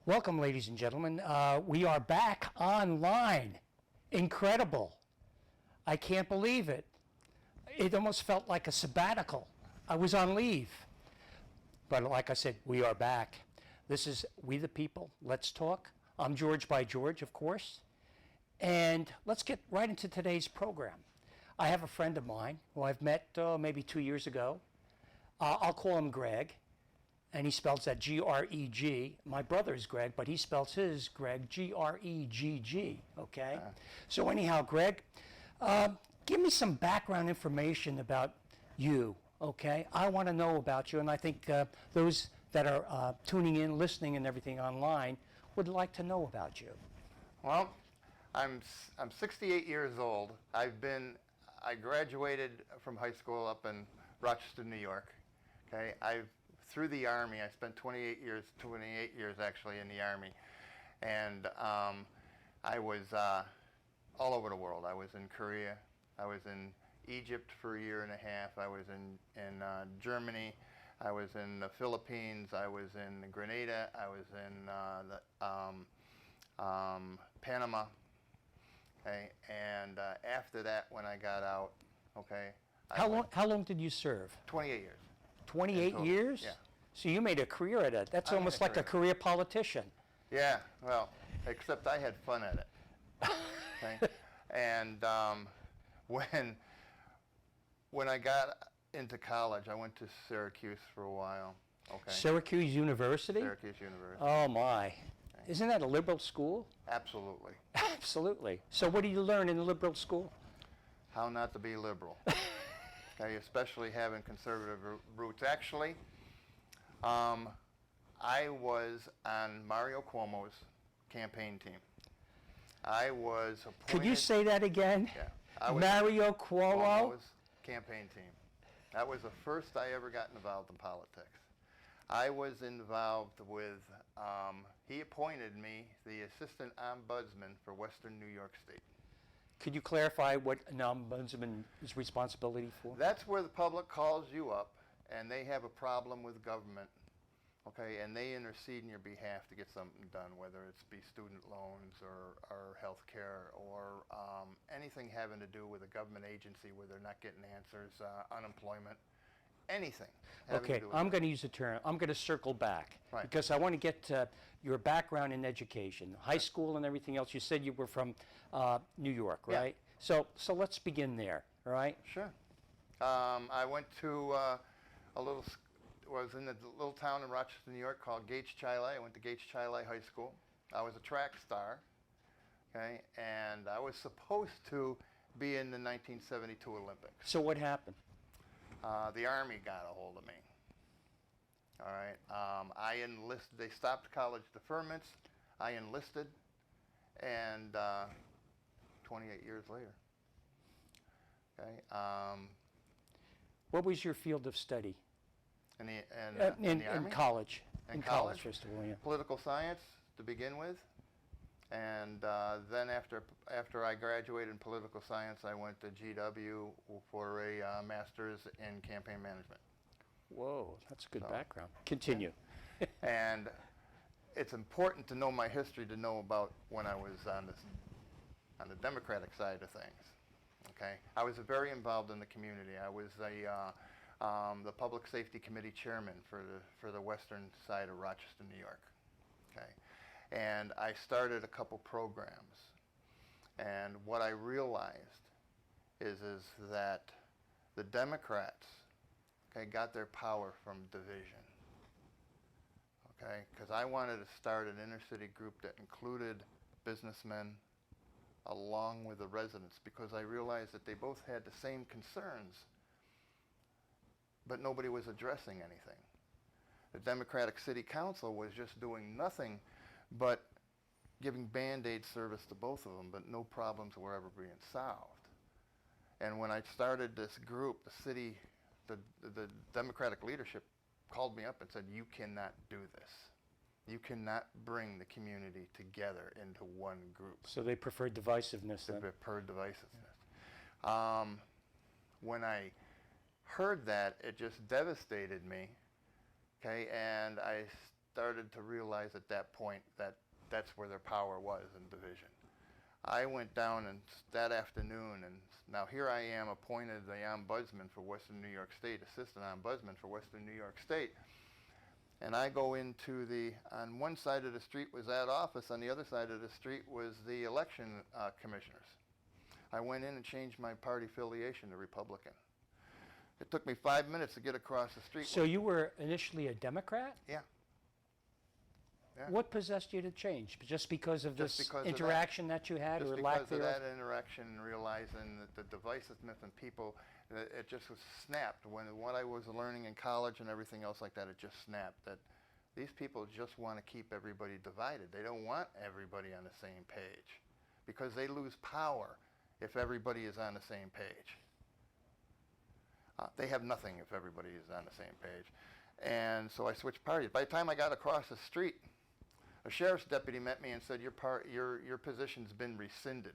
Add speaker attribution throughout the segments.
Speaker 1: Welcome, ladies and gentlemen. We are back online. Incredible. I can't believe it. It almost felt like a sabbatical. I was on leave. But like I said, we are back. This is We the People. Let's talk. I'm George by George, of course. And let's get right into today's program. I have a friend of mine who I've met maybe 2 years ago. I'll call him Greg. And he spells that G-R-E-G. My brother is Greg, but he spells his Greg G-R-E-G-G, okay? So anyhow, Greg, give me some background information about you, okay? I want to know about you, and I think those that are tuning in, listening, and everything online would like to know about you.
Speaker 2: Well, I'm 68 years old. I graduated from high school up in Rochester, New York, okay? Through the Army, I spent 28 years actually in the Army. And I was all over the world. I was in Korea. I was in Egypt for a year and a half. I was in Germany. I was in the Philippines. I was in Grenada. I was in Panama. Okay, and after that, when I got out, okay.
Speaker 1: How long did you serve?
Speaker 2: 28 years.
Speaker 1: 28 years?
Speaker 2: Yeah.
Speaker 1: So you made a career at it. That's almost like a career politician.
Speaker 2: Yeah, well, except I had fun at it. Okay? And when I got into college, I went to Syracuse for a while. Okay.
Speaker 1: Syracuse University?
Speaker 2: Syracuse University.
Speaker 1: Oh my. Okay. Isn't that a liberal school?
Speaker 2: Absolutely.
Speaker 1: Absolutely. So what do you learn in the liberal school?
Speaker 2: How not to be liberal. Okay, especially having conservative roots. Actually, I was on Mario Cuomo's campaign team. I was appointed.
Speaker 1: Could you say that again?
Speaker 2: Yeah.
Speaker 1: Mario Cuomo's
Speaker 2: campaign team. That was the first I ever got involved in politics. I was involved with, he appointed me the assistant ombudsman for Western New York State.
Speaker 1: Could you clarify what an ombudsman is responsibility for?
Speaker 2: That's where the public calls you up and they have a problem with government, okay, and they intercede in your behalf to get something done, whether it's be student loans or health care or anything having to do with a government agency where they're not getting answers, unemployment, anything.
Speaker 1: Okay, I'm going to use a term. I'm going to circle back because I want to get your background in education, high school and everything else. You said you were from New York, right? Yeah. So let's begin there, all right?
Speaker 2: Sure. I went to was in a little town in Rochester, New York called Gates-Chile. I went to Gates-Chile High School. I was a track star, okay, and I was supposed to be in the 1972 Olympics.
Speaker 1: So what happened?
Speaker 2: The Army got a hold of me. All right. I enlisted. They stopped college deferments. I enlisted, and 28 years later. Okay.
Speaker 1: What was your field of study?
Speaker 2: In the Army?
Speaker 1: In college.
Speaker 2: In college,
Speaker 1: first of all, yeah.
Speaker 2: Political science to begin with, and then after I graduated in political science, I went to GW for a master's in campaign management.
Speaker 1: Whoa, that's a good background. Continue.
Speaker 2: Yeah. And it's important to know my history to know about when I was on the Democratic side of things. Okay, I was very involved in the community. I was the Public Safety Committee chairman for the western side of Rochester, New York. Okay. And I started a couple programs. And what I realized is that the Democrats, okay, got their power from division. Okay? Because I wanted to start an inner city group that included businessmen along with the residents, because I realized that they both had the same concerns, but nobody was addressing anything. The Democratic City Council was just doing nothing but giving Band-Aid service to both of them, but no problems were ever being solved. And when I started this group, the Democratic leadership called me up and said, you cannot do this. You cannot bring the community together into one group.
Speaker 1: So they preferred divisiveness
Speaker 2: They
Speaker 1: then?
Speaker 2: preferred divisiveness. When I heard that, it just devastated me, okay, and I started to realize at that point that that's where their power was in division. I went down and that afternoon, and now here I am appointed the ombudsman for Western New York State, assistant ombudsman for Western New York State. And I go into on one side of the street was that office, on the other side of the street was the election commissioners. I went in and changed my party affiliation to Republican. It took me 5 minutes to get across the street.
Speaker 1: So you were initially a Democrat?
Speaker 2: Yeah. Yeah.
Speaker 1: What possessed you to change? Just because of
Speaker 2: Just
Speaker 1: this
Speaker 2: because of
Speaker 1: interaction that you had,
Speaker 2: Just
Speaker 1: or lack
Speaker 2: because of
Speaker 1: thereof?
Speaker 2: that interaction and realizing that the divisiveness in people, it just was snapped. When what I was learning in college and everything else like that, it just snapped. That these people just want to keep everybody divided. They don't want everybody on the same page because they lose power if everybody is on the same page. They have nothing if everybody is on the same page. And so I switched parties. By the time I got across the street, a sheriff's deputy met me and said, your position's been rescinded.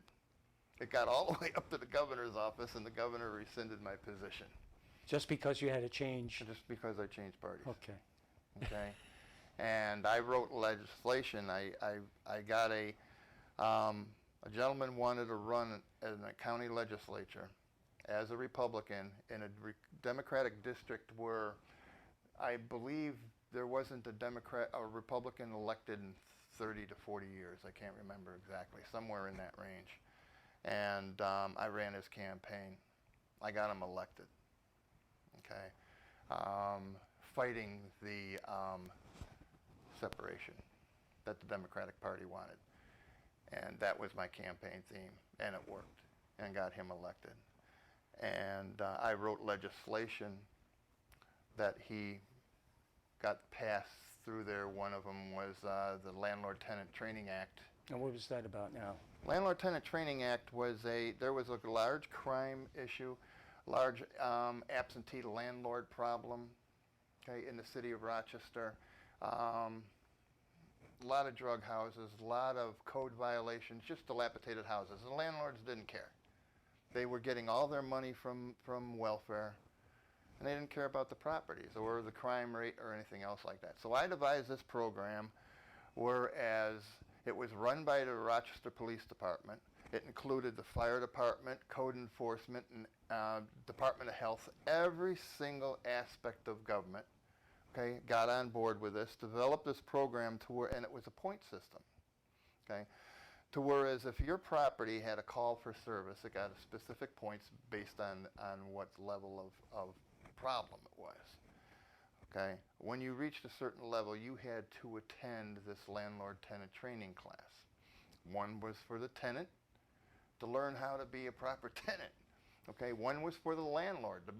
Speaker 2: It got all the way up to the governor's office, and the governor rescinded my position.
Speaker 1: Just because you had to change?
Speaker 2: Just because I changed parties.
Speaker 1: Okay.
Speaker 2: Okay. And I wrote legislation. I got a gentleman wanted to run in a county legislature as a Republican in a Democratic district where I believe there wasn't a Republican elected in 30 to 40 years. I can't remember exactly, somewhere in that range. And I ran his campaign. I got him elected. Okay. Fighting the separation that the Democratic Party wanted. And that was my campaign theme, and it worked, and got him elected. And I wrote legislation that he got passed through there. One of them was the Landlord-Tenant Training Act.
Speaker 1: And what was that about now?
Speaker 2: Landlord-Tenant Training Act was there was a large crime issue, large absentee landlord problem, okay, in the city of Rochester. A lot of drug houses, a lot of code violations, just dilapidated houses. The landlords didn't care. They were getting all their money from welfare, and they didn't care about the properties or the crime rate or anything else like that. So I devised this program, whereas it was run by the Rochester Police Department. It included the fire department, code enforcement, and Department of Health. Every single aspect of government, okay, got on board with this, developed this program to where, and it was a point system, okay, to whereas if your property had a call for service, it got specific points based on what level of problem it was. Okay, when you reached a certain level, you had to attend this landlord-tenant training class. One was for the tenant to learn how to be a proper tenant. Okay, one was for the landlord to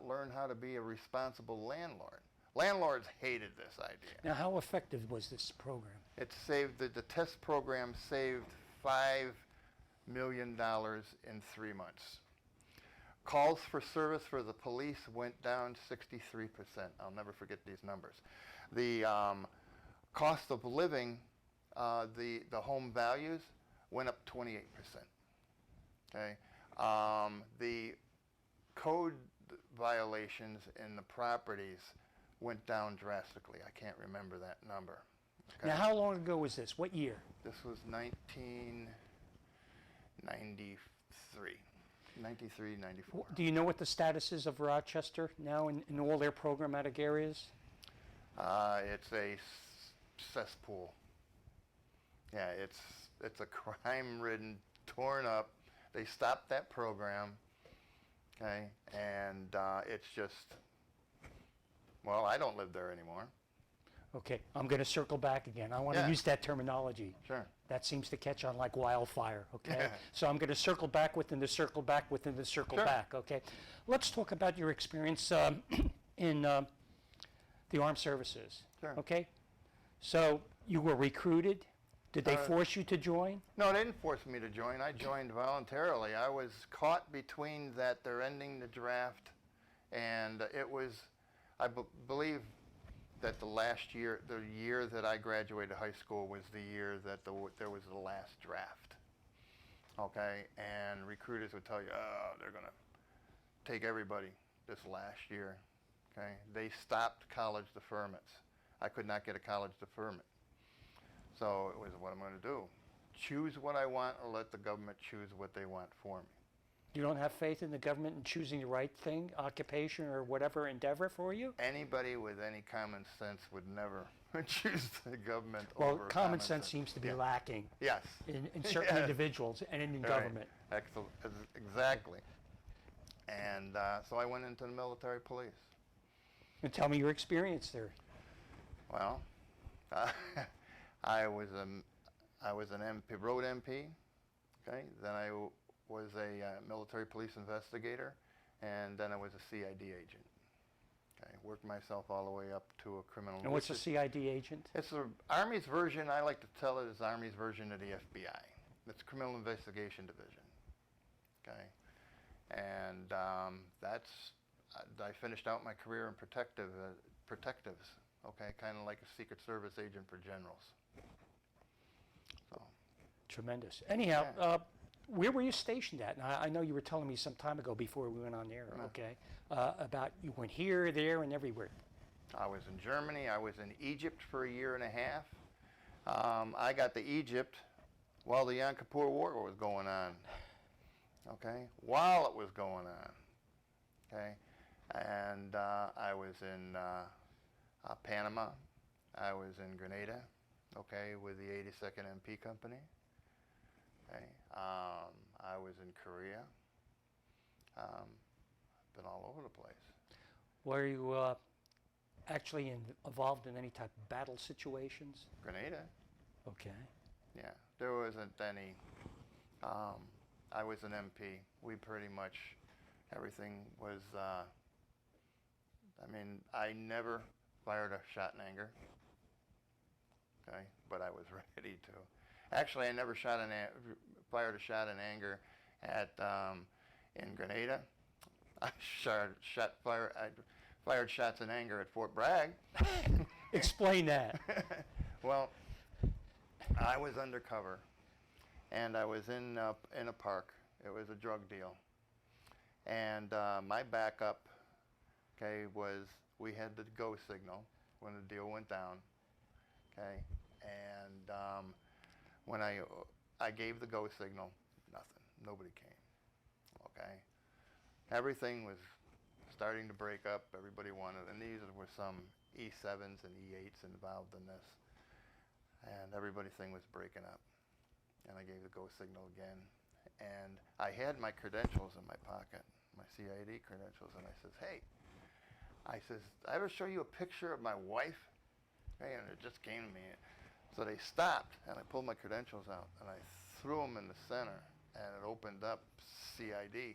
Speaker 2: learn how to be a responsible landlord. Landlords hated this idea.
Speaker 1: Now, how effective was this program?
Speaker 2: It saved the test program saved $5 million in 3 months. Calls for service for the police went down 63%. I'll never forget these numbers. The cost of living, the home values went up 28%. Okay, the code violations in the properties went down drastically. I can't remember that number. Okay?
Speaker 1: Now, how long ago was this? What year?
Speaker 2: This was 1993. 93, 94.
Speaker 1: Do you know what the status is of Rochester now in all their programmatic areas?
Speaker 2: It's a cesspool. Yeah, it's a crime-ridden, torn up. They stopped that program, okay, and it's just, well, I don't live there anymore.
Speaker 1: Okay, I'm going to circle back again. I want to
Speaker 2: Yeah.
Speaker 1: use that terminology.
Speaker 2: Sure.
Speaker 1: That seems to catch on like wildfire, okay?
Speaker 2: Yeah.
Speaker 1: So I'm going to circle back within the circle back within the circle
Speaker 2: Sure.
Speaker 1: back, okay? Let's talk about your experience in the armed services,
Speaker 2: Sure.
Speaker 1: okay? So you were recruited. Did they force you to join?
Speaker 2: No, they didn't force me to join. I joined voluntarily. I was caught between that they're ending the draft, and it was, I believe that the year that I graduated high school was the year that there was the last draft. Okay, and recruiters would tell you, oh, they're going to take everybody this last year. Okay, they stopped college deferments. I could not get a college deferment. So it was, what I'm going to do? Choose what I want or let the government choose what they want for me.
Speaker 1: You don't have faith in the government in choosing the right thing, occupation or whatever endeavor for you?
Speaker 2: Anybody with any common sense would never choose the government
Speaker 1: Well,
Speaker 2: over
Speaker 1: common sense seems to be lacking
Speaker 2: Yes.
Speaker 1: in certain individuals and in
Speaker 2: Right.
Speaker 1: government.
Speaker 2: Excellent. Exactly. And so I went into the military police.
Speaker 1: And tell me your experience there.
Speaker 2: Well, I was an MP, road MP. Okay. Then I was a military police investigator, and then I was a CID agent. Okay. Worked myself all the way up to a criminal.
Speaker 1: And what's a CID agent?
Speaker 2: It's the Army's version. I like to tell it as Army's version of the FBI. It's Criminal Investigation Division. Okay. And I finished out my career in protectives, okay, kind of like a Secret Service agent for generals. So,
Speaker 1: Tremendous. Anyhow, where were you stationed at? And I know you were telling me some time ago before we went on air, okay, about you went here, there, and everywhere.
Speaker 2: I was in Germany. I was in Egypt for a year and a half. I got to Egypt while the Yom Kippur War was going on. Okay, while it was going on. Okay, and I was in Panama. I was in Grenada. Okay, with the 82nd MP Company. Okay, I was in Korea. Been all over the place.
Speaker 1: Were you actually involved in any type of battle situations?
Speaker 2: Grenada.
Speaker 1: Okay.
Speaker 2: Yeah, there wasn't any. I was an MP. We pretty much, everything was, I never fired a shot in anger. Okay, but I was ready to. Actually, I never fired a shot in anger at in Grenada. I fired shots in anger at Fort Bragg.
Speaker 1: Explain that.
Speaker 2: Well, I was undercover, and I was in a park. It was a drug deal, and my backup, okay, was we had the go signal when the deal went down, okay, and when I gave the go signal, nothing, nobody came, okay. Everything was starting to break up. Everybody wanted, and these were some E7s and E8s involved in this, and everything was breaking up. And I gave the go signal again, and I had my credentials in my pocket, my CID credentials, and I says, hey, I says, I ever show you a picture of my wife? Okay, and it just came to me. So they stopped, and I pulled my credentials out, and I threw them in the center, and it opened up CID.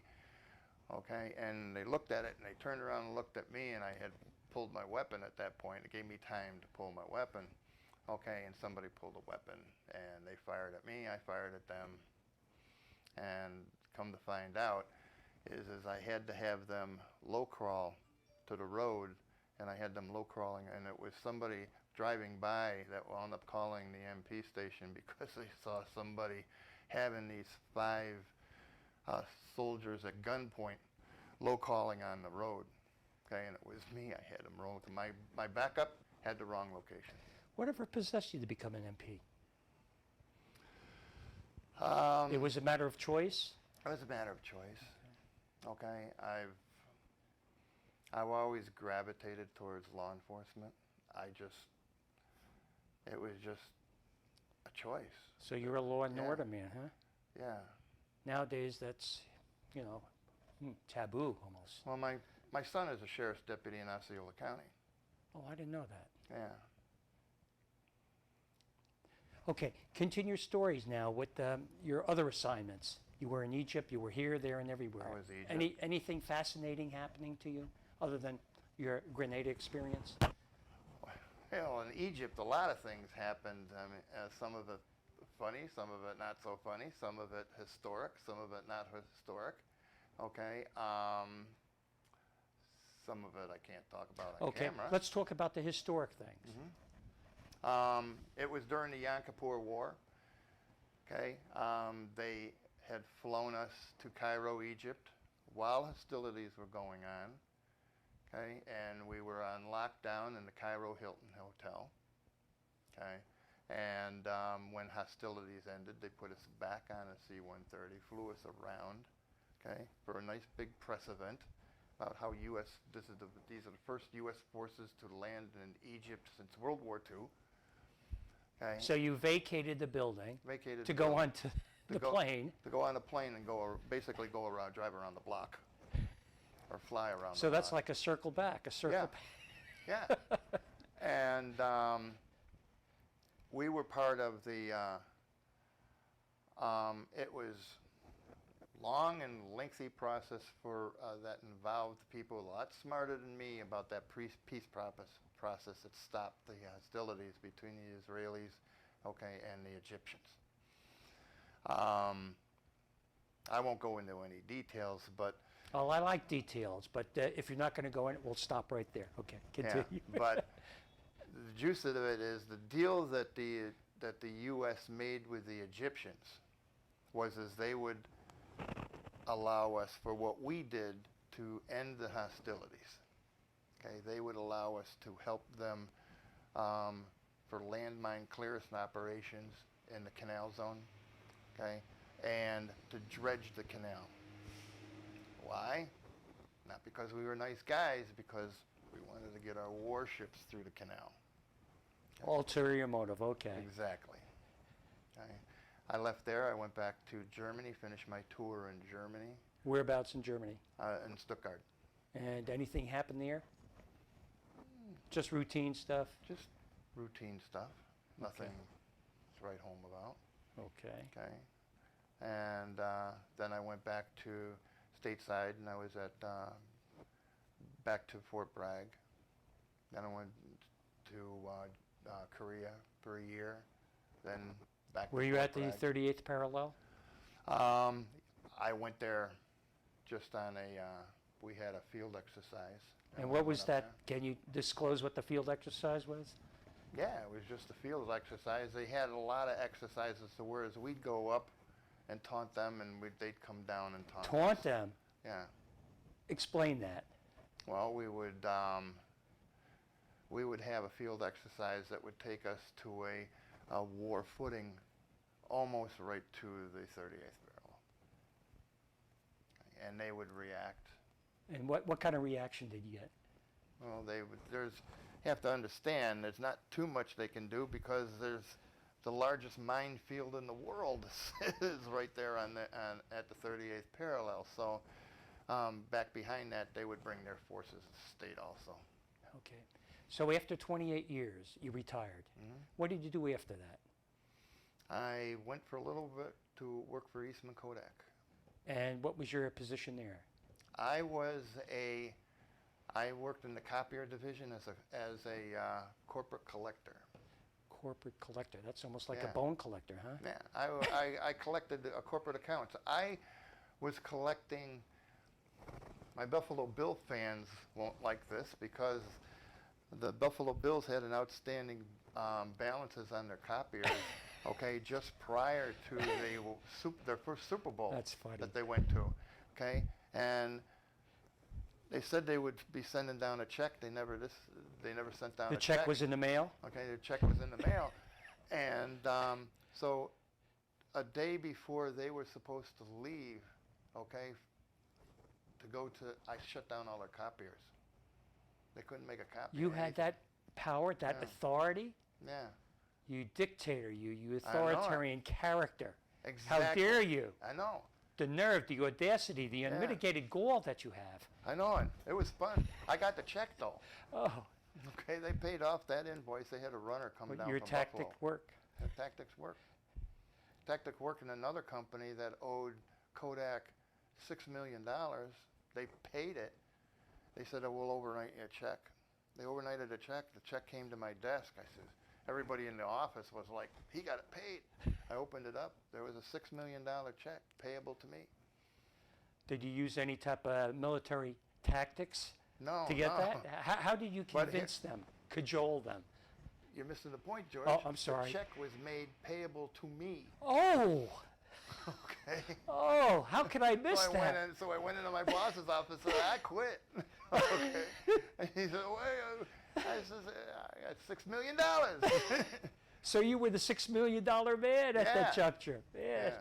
Speaker 2: Okay, and they looked at it, and they turned around and looked at me, and I had pulled my weapon at that point. It gave me time to pull my weapon. Okay, and somebody pulled a weapon, and they fired at me, I fired at them, and come to find out is I had to have them low crawl to the road, and I had them low crawling, and it was somebody driving by that wound up calling the MP station because they saw somebody having these 5 soldiers at gunpoint low calling on the road. Okay, and it was me. I had them rolling. My backup had the wrong location.
Speaker 1: Whatever possessed you to become an MP? It was a matter of choice?
Speaker 2: It was a matter of choice. Okay, I've always gravitated towards law enforcement. It was just a choice.
Speaker 1: So you're a law and order man, huh?
Speaker 2: Yeah.
Speaker 1: Nowadays, that's, taboo almost.
Speaker 2: Well, my son is a sheriff's deputy in Osceola County.
Speaker 1: Oh, I didn't know that.
Speaker 2: Yeah.
Speaker 1: Okay, continue your stories now with your other assignments. You were in Egypt, you were here, there, and everywhere.
Speaker 2: I was Egypt.
Speaker 1: Anything fascinating happening to you other than your Grenada experience?
Speaker 2: Well, in Egypt, a lot of things happened. I mean, some of it funny, some of it not so funny, some of it historic, some of it not historic. Okay. Some of it I can't talk about on camera.
Speaker 1: Let's talk about the historic things.
Speaker 2: Mm-hmm. It was during the Yom Kippur War. Okay. They had flown us to Cairo, Egypt, while hostilities were going on. okay, and we were on lockdown in the Cairo Hilton Hotel, okay, and when hostilities ended, they put us back on a C-130, flew us around, okay, for a nice big press event about how these are the first U.S. forces to land in Egypt since World War II. Okay,
Speaker 1: So you vacated the building
Speaker 2: vacated
Speaker 1: to
Speaker 2: the
Speaker 1: go
Speaker 2: building,
Speaker 1: onto the plane.
Speaker 2: to go on a plane and basically go around, drive around the block, or fly around.
Speaker 1: So
Speaker 2: the
Speaker 1: that's
Speaker 2: block.
Speaker 1: like a circle back, a circle back.
Speaker 2: Yeah, and we were part of the. It was long and lengthy process that involved people a lot smarter than me about that peace process that stopped the hostilities between the Israelis, okay, and the Egyptians. I won't go into any details, but
Speaker 1: Oh, I like details, but if you're not going to go in, we'll stop right there. Okay, continue.
Speaker 2: yeah, but the juice of it is the deal that the U.S. made with the Egyptians was as they would allow us for what we did to end the hostilities. Okay, they would allow us to help them for landmine clearance operations in the canal zone, okay, and to dredge the canal. Why? Not because we were nice guys, because we wanted to get our warships through the canal. Okay.
Speaker 1: Ulterior motive, okay.
Speaker 2: Exactly. Okay. I left there. I went back to Germany, finished my tour in Germany,
Speaker 1: Whereabouts in Germany?
Speaker 2: in Stuttgart.
Speaker 1: And anything happened there? Just routine stuff?
Speaker 2: Just routine stuff. Nothing to write home about.
Speaker 1: Okay.
Speaker 2: Okay. And then I went back to stateside, and I was back to Fort Bragg. Then I went to Korea for a year. Then back.
Speaker 1: Were
Speaker 2: to
Speaker 1: you
Speaker 2: Fort
Speaker 1: at the
Speaker 2: Bragg.
Speaker 1: 38th parallel?
Speaker 2: I went there just on we had a field exercise.
Speaker 1: And
Speaker 2: we
Speaker 1: what was
Speaker 2: went up
Speaker 1: that? Can you disclose what the field exercise was?
Speaker 2: there. Yeah, it was just a field exercise. They had a lot of exercises, so whereas we'd go up and taunt them, and they'd come down and taunt us.
Speaker 1: Taunt them.
Speaker 2: Yeah.
Speaker 1: Explain that.
Speaker 2: Well, we would have a field exercise that would take us to a war footing, almost right to the 38th barrel, and they would react.
Speaker 1: And what kind of reaction did you get?
Speaker 2: Well, you have to understand, there's not too much they can do because there's the largest minefield in the world is right there at the 38th parallel. So back behind that, they would bring their forces and state also.
Speaker 1: Okay. So after 28 years, you retired.
Speaker 2: Mm-hmm.
Speaker 1: What did you do after that?
Speaker 2: I went for a little bit to work for Eastman Kodak.
Speaker 1: And what was your position there?
Speaker 2: I worked in the copier division as a corporate collector.
Speaker 1: Corporate collector. That's almost like
Speaker 2: Yeah.
Speaker 1: a bone collector, huh?
Speaker 2: Yeah, I collected corporate accounts. I was collecting. My Buffalo Bill fans won't like this because the Buffalo Bills had an outstanding balances on their copiers. Okay, just prior to their first Super Bowl.
Speaker 1: That's funny.
Speaker 2: That they went to. Okay, and they said they would be sending down a check. They never sent down a check.
Speaker 1: The check was in the mail?
Speaker 2: Okay, the check was in the mail. And so a day before they were supposed to leave, okay, I shut down all their copiers. They couldn't make a copy.
Speaker 1: You had that power, that
Speaker 2: Yeah.
Speaker 1: authority?
Speaker 2: Yeah,
Speaker 1: You dictator, you
Speaker 2: I know it.
Speaker 1: authoritarian character.
Speaker 2: exactly.
Speaker 1: How dare you?
Speaker 2: I know.
Speaker 1: The nerve, the audacity, the unmitigated gall that you have.
Speaker 2: I know it. It was fun. I got the check, though.
Speaker 1: Oh,
Speaker 2: Okay, they paid off that invoice. They had a runner come
Speaker 1: but
Speaker 2: down
Speaker 1: your
Speaker 2: from
Speaker 1: tactic
Speaker 2: Buffalo.
Speaker 1: worked.
Speaker 2: The tactics work. Tactic worked in another company that owed Kodak $6 million. They paid it. They said, "Oh, we'll overnight you a check." They overnighted a check. The check came to my desk. I said, everybody in the office was like, "He got it paid." I opened it up. There was a $6 million check payable to me.
Speaker 1: Did you use any type of military tactics
Speaker 2: No,
Speaker 1: to get
Speaker 2: no.
Speaker 1: that? How did you
Speaker 2: But
Speaker 1: convince them, cajole them?
Speaker 2: You're missing the point, George.
Speaker 1: Oh, I'm sorry.
Speaker 2: The check was made payable to me.
Speaker 1: Oh,
Speaker 2: Okay.
Speaker 1: how could I miss that?
Speaker 2: So I went into my boss's office and I quit. Okay. And he said, well, I says, I got $6 million.
Speaker 1: So you were the $6 million man at
Speaker 2: Yeah.
Speaker 1: that juncture. Man.
Speaker 2: Yeah,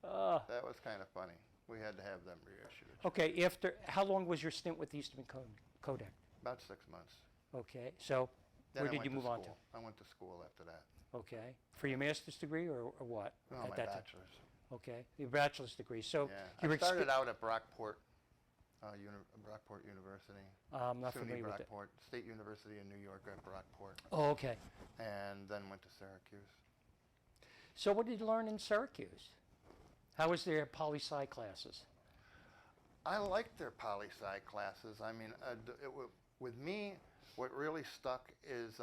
Speaker 1: Oh.
Speaker 2: that was kind of funny. We had to have them reissued.
Speaker 1: Okay, how long was your stint with Eastman Kodak?
Speaker 2: About 6 months.
Speaker 1: Okay, so
Speaker 2: Then
Speaker 1: where
Speaker 2: I
Speaker 1: did
Speaker 2: went
Speaker 1: you move on to?
Speaker 2: school. I went to school after that.
Speaker 1: Okay, for your master's degree or what?
Speaker 2: No,
Speaker 1: at
Speaker 2: my
Speaker 1: that time?
Speaker 2: bachelor's.
Speaker 1: Okay, your bachelor's degree. So
Speaker 2: Yeah,
Speaker 1: you were
Speaker 2: I started out at Brockport, Brockport University.
Speaker 1: I'm not
Speaker 2: SUNY
Speaker 1: familiar with it.
Speaker 2: Brockport, State University in New York at Brockport,
Speaker 1: Oh, okay.
Speaker 2: and then went to Syracuse.
Speaker 1: So what did you learn in Syracuse? How was their poli-sci classes?
Speaker 2: I liked their poli-sci classes. I mean, with me, what really stuck is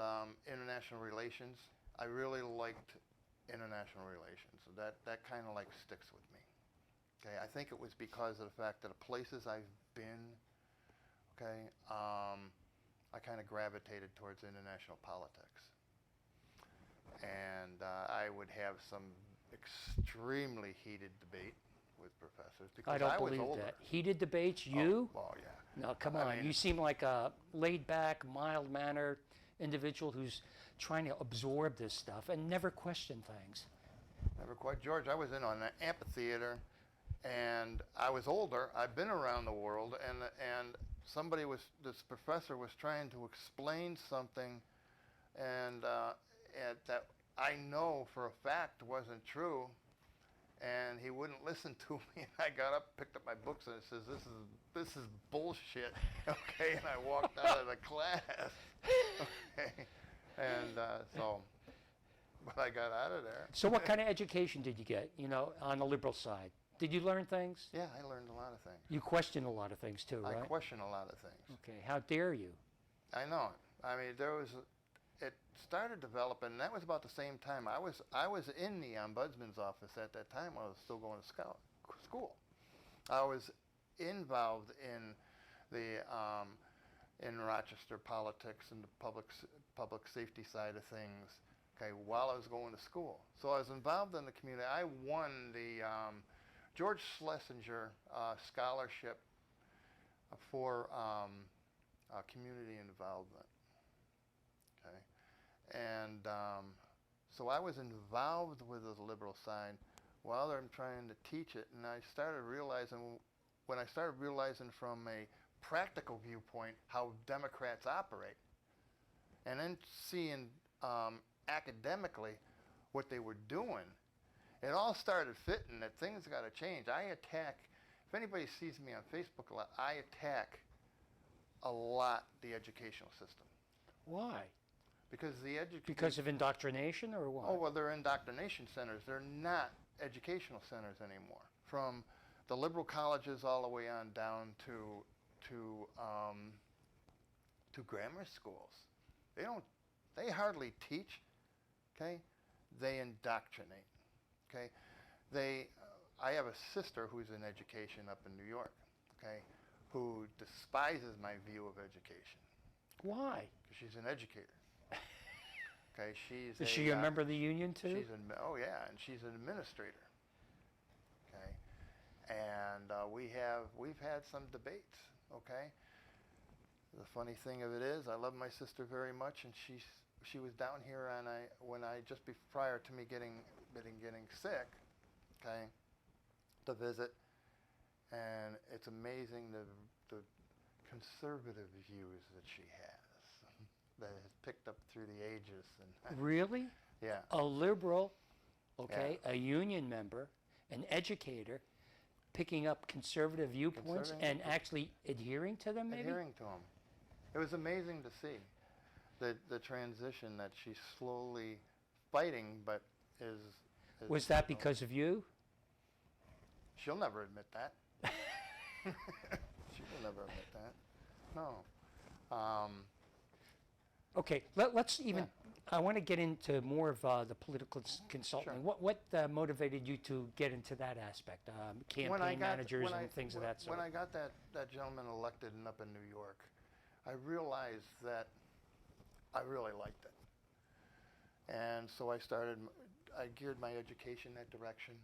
Speaker 2: international relations. I really liked international relations. So that kind of like sticks with me. Okay, I think it was because of the fact that the places I've been, okay, I kind of gravitated towards international politics. And I would have some extremely heated debate with professors because
Speaker 1: I don't
Speaker 2: was
Speaker 1: believe
Speaker 2: older.
Speaker 1: that. Heated debates, you?
Speaker 2: Oh, yeah.
Speaker 1: No, come
Speaker 2: I
Speaker 1: on.
Speaker 2: mean-
Speaker 1: You seem like a laid-back, mild-mannered individual who's trying to absorb this stuff and never question things.
Speaker 2: Never quite. George, I was in on an amphitheater, and I was older. I've been around the world, and this professor was trying to explain something, and that I know for a fact wasn't true, and he wouldn't listen to me. And I got up, picked up my books, and it says, "This is bullshit." Okay, and I walked out of the class. Okay, and but I got out of there.
Speaker 1: So what kind of education did you get, on the liberal side? Did you learn things?
Speaker 2: Yeah, I learned a lot of things.
Speaker 1: You questioned a lot of things too,
Speaker 2: I
Speaker 1: right?
Speaker 2: question a lot of things.
Speaker 1: Okay, how dare you?
Speaker 2: I know it. I mean, it started developing. That was about the same time. I was in the ombudsman's office at that time when I was still going to school. I was involved in the in Rochester politics and the public safety side of things. Okay, while I was going to school, so I was involved in the community. I won the George Schlesinger scholarship for community involvement. Okay, and so I was involved with the liberal side while I'm trying to teach it, and I started realizing from a practical viewpoint how Democrats operate, and then seeing academically what they were doing, it all started fitting that things got to change. If anybody sees me on Facebook a lot, I attack a lot the educational system.
Speaker 1: Why?
Speaker 2: Because
Speaker 1: Because of indoctrination or what?
Speaker 2: Oh, well, they're indoctrination centers. They're not educational centers anymore. From the liberal colleges all the way on down to grammar schools. They hardly teach, okay? They indoctrinate, okay? I have a sister who's in education up in New York, okay, who despises my view of education.
Speaker 1: Why?
Speaker 2: Because she's an educator. Okay,
Speaker 1: Is she a member of the union too?
Speaker 2: Oh yeah, and she's an administrator. Okay, and we've had some debates. Okay, the funny thing of it is, I love my sister very much, and she was down here prior to me getting sick. Okay, to visit, and it's amazing the conservative views that she has, that has picked up through the ages. And
Speaker 1: Really?
Speaker 2: yeah.
Speaker 1: A liberal, okay, a union member, an educator, picking up conservative viewpoints and actually adhering to them, maybe?
Speaker 2: Adhering to them. It was amazing to see the transition that she's slowly fighting, but is
Speaker 1: Was that because of you?
Speaker 2: She'll never admit that. She will never admit that. No.
Speaker 1: Okay, let's even. I want to get into more of the political consulting.
Speaker 2: Sure.
Speaker 1: What motivated you to get into that aspect? Campaign managers and things of that sort.
Speaker 2: When I got that gentleman elected up in New York, I realized that I really liked it. And so I geared my education that direction.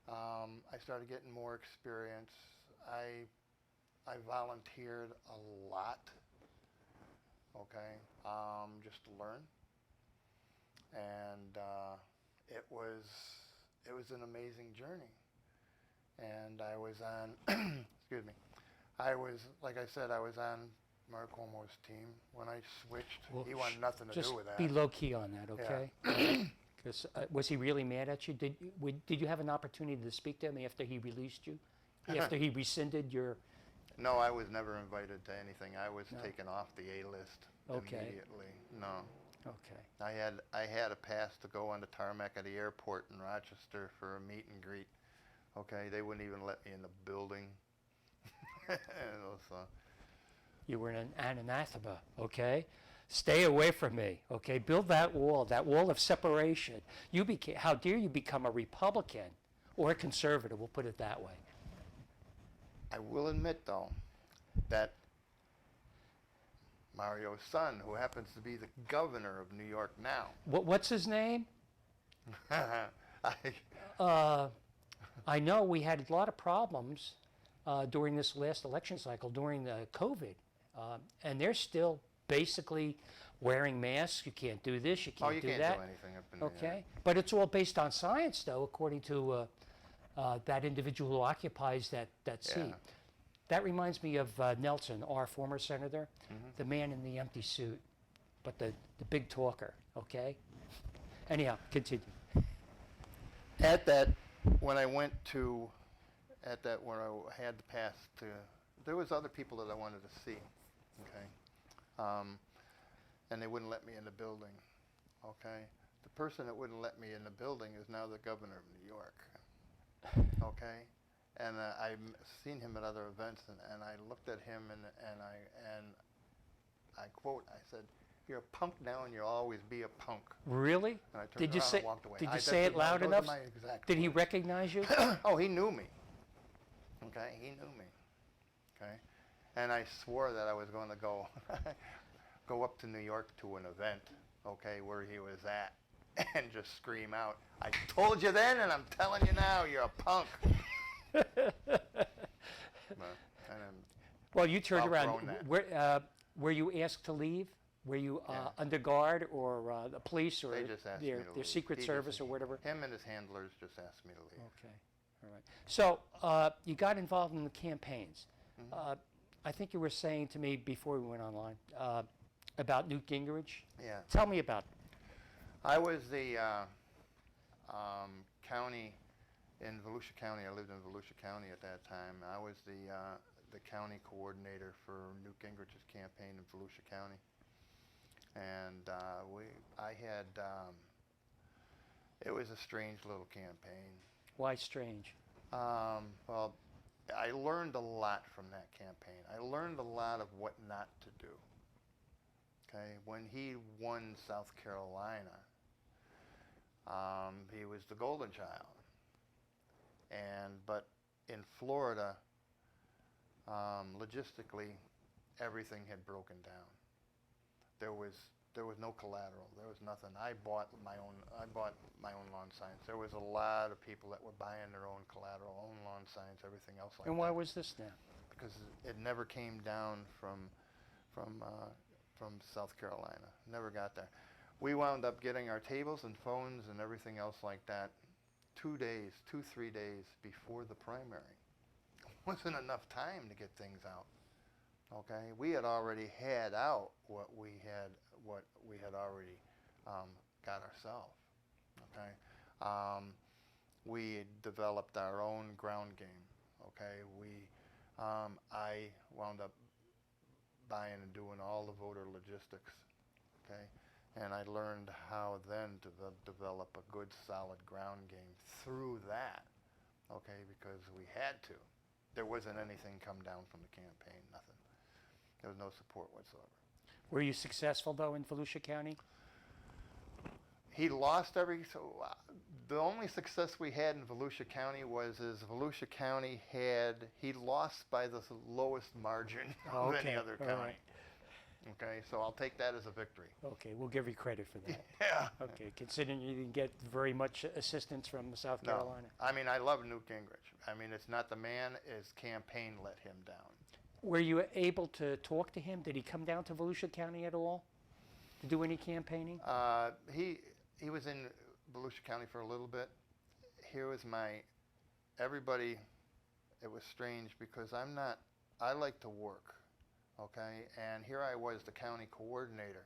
Speaker 2: I started getting more experience. I I volunteered a lot, okay, just to learn. And it was an amazing journey. And I was on, excuse me, like I said, I was on Mark Homo's team. When I switched,
Speaker 1: Well,
Speaker 2: he wanted nothing to do with
Speaker 1: Just
Speaker 2: that.
Speaker 1: be low key on that, okay? 'Cause, was he really mad at you? Did you have an opportunity to speak to him after he released you? After he rescinded your?
Speaker 2: No, I was never invited to anything. I was
Speaker 1: No?
Speaker 2: taken off the A list
Speaker 1: Okay.
Speaker 2: immediately. No.
Speaker 1: Okay.
Speaker 2: I had a pass to go on the tarmac at the airport in Rochester for a meet and greet. Okay, they wouldn't even let me in the building. So,
Speaker 1: You were an anathema, okay? Stay away from me, okay? Build that wall of separation. How dare you become a Republican or a conservative, we'll put it that way.
Speaker 2: I will admit, though, that Mario's son, who happens to be the governor of New York now,
Speaker 1: What's his name?
Speaker 2: I,
Speaker 1: I know we had a lot of problems during this last election cycle, during the COVID, and they're still basically wearing masks. You can't do this, you can't
Speaker 2: you
Speaker 1: do
Speaker 2: can't
Speaker 1: that.
Speaker 2: do anything up in the
Speaker 1: Okay, but it's all based on science, though, according to that individual who occupies that seat.
Speaker 2: Yeah.
Speaker 1: That reminds me of Nelson, our former senator, the man in the empty suit, but the big talker, okay? Anyhow, continue.
Speaker 2: At that, when I went to, when I had to pass to, there was other people that I wanted to see, okay? And they wouldn't let me in the building, okay? The person that wouldn't let me in the building is now the governor of New York, okay? And I've seen him at other events, and I looked at him, and I quote, I said, "You're a punk now, and you'll always be a punk."
Speaker 1: Really?
Speaker 2: And I turned
Speaker 1: Did you
Speaker 2: around
Speaker 1: say?
Speaker 2: and walked away.
Speaker 1: Did you
Speaker 2: That's
Speaker 1: say it loud
Speaker 2: those are
Speaker 1: enough?
Speaker 2: my exact
Speaker 1: Did he
Speaker 2: words.
Speaker 1: recognize you?
Speaker 2: Oh, he knew me. Okay, he knew me. Okay, and I swore that I was going to go go up to New York to an event, okay, where he was at, and just scream out, "I told you then, and I'm telling you now, you're a punk."
Speaker 1: Well, you turned around.
Speaker 2: outgrown that.
Speaker 1: Were you asked to leave? Were you under guard or the police or
Speaker 2: They just asked me to
Speaker 1: their
Speaker 2: leave.
Speaker 1: Secret
Speaker 2: He
Speaker 1: Service
Speaker 2: just-
Speaker 1: or whatever?
Speaker 2: Him and his handlers just asked me to leave.
Speaker 1: Okay, all right. So you got involved in the campaigns. I think you were saying to me before we went online about Newt Gingrich.
Speaker 2: Yeah.
Speaker 1: Tell me about.
Speaker 2: I was the county in Volusia County. I lived in Volusia County at that time. I was the county coordinator for Newt Gingrich's campaign in Volusia County, and it was a strange little campaign.
Speaker 1: Why strange?
Speaker 2: Well, I learned a lot from that campaign. I learned a lot of what not to do. Okay, when he won South Carolina, he was the golden child. But in Florida, logistically, everything had broken down. There was no collateral. There was nothing. I bought my own lawn signs. There was a lot of people that were buying their own collateral, own lawn signs, everything else like that.
Speaker 1: And why was this now?
Speaker 2: Because it never came down from South Carolina. Never got there. We wound up getting our tables and phones and everything else like that 3 days before the primary. Wasn't enough time to get things out. Okay, we had already had out what we had already got ourselves. Okay, we developed our own ground game. Okay, I wound up buying and doing all the voter logistics. Okay, and I learned how then to develop a good solid ground game through that. Okay, because we had to. There wasn't anything come down from the campaign, nothing. There was no support whatsoever.
Speaker 1: Were you successful though in Volusia County?
Speaker 2: He lost the only success we had in Volusia County was Volusia County he lost by the lowest margin of any other
Speaker 1: all
Speaker 2: county.
Speaker 1: right.
Speaker 2: Okay, so I'll take that as a victory.
Speaker 1: Okay, we'll give you credit for that.
Speaker 2: Yeah.
Speaker 1: Okay, considering you didn't get very much assistance from South
Speaker 2: No.
Speaker 1: Carolina.
Speaker 2: I mean, I love Newt Gingrich. I mean, it's not the man, his campaign let him down.
Speaker 1: Were you able to talk to him? Did he come down to Volusia County at all to do any campaigning?
Speaker 2: He was in Volusia County for a little bit. Here was everybody, it was strange because I like to work, okay? And here I was, the county coordinator,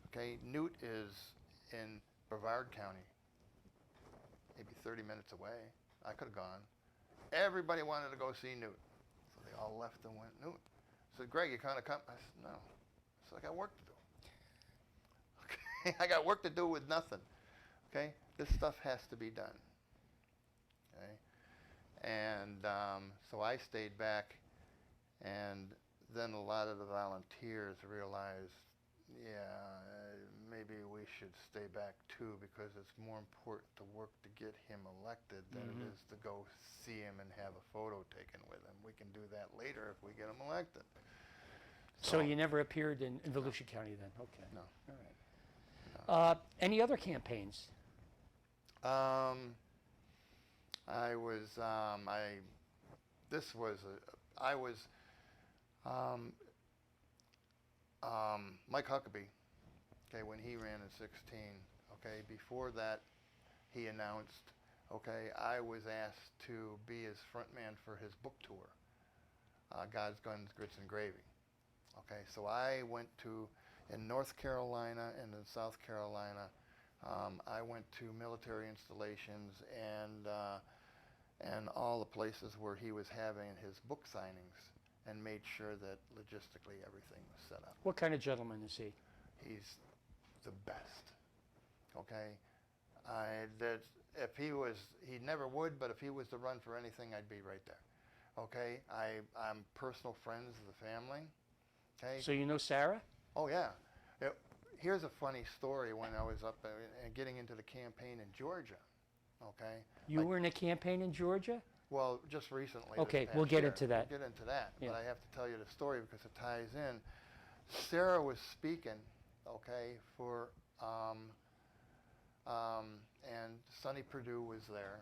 Speaker 2: okay? Newt is in Brevard County, maybe 30 minutes away. I could have gone. Everybody wanted to go see Newt. So they all left and went, Newt. I said, Greg, you kind of come? I said, no. I said, I got work to do. Okay, I got work to do with nothing. Okay, this stuff has to be done. Okay, and so I stayed back, and then a lot of the volunteers realized, yeah, maybe we should stay back too because it's more important to work to get him elected than it is to go see him and have a photo taken with him. We can do that later if we get him elected.
Speaker 1: So you never appeared in Volusia County then? Okay.
Speaker 2: No.
Speaker 1: All right. Any other campaigns?
Speaker 2: I was, Mike Huckabee, okay, when he ran in 16, okay, before that he announced, okay, I was asked to be his front man for his book tour, God's Guns, Grits, and Gravy. Okay, so I went in North Carolina and in South Carolina, I went to military installations and all the places where he was having his book signings and made sure that logistically everything was set up.
Speaker 1: What kind of gentleman is he?
Speaker 2: He's the best. Okay, he never would, but if he was to run for anything, I'd be right there. Okay, I'm personal friends of the family. Okay.
Speaker 1: So you know Sarah?
Speaker 2: Oh yeah. Here's a funny story when I was up and getting into the campaign in Georgia. Okay.
Speaker 1: You were in a campaign in Georgia?
Speaker 2: Well, just recently.
Speaker 1: Okay,
Speaker 2: this
Speaker 1: we'll
Speaker 2: past
Speaker 1: get
Speaker 2: year.
Speaker 1: into that.
Speaker 2: We'll get into that.
Speaker 1: Yeah.
Speaker 2: But I have to tell you the story because it ties in. Sarah was speaking, okay, and Sonny Perdue was there,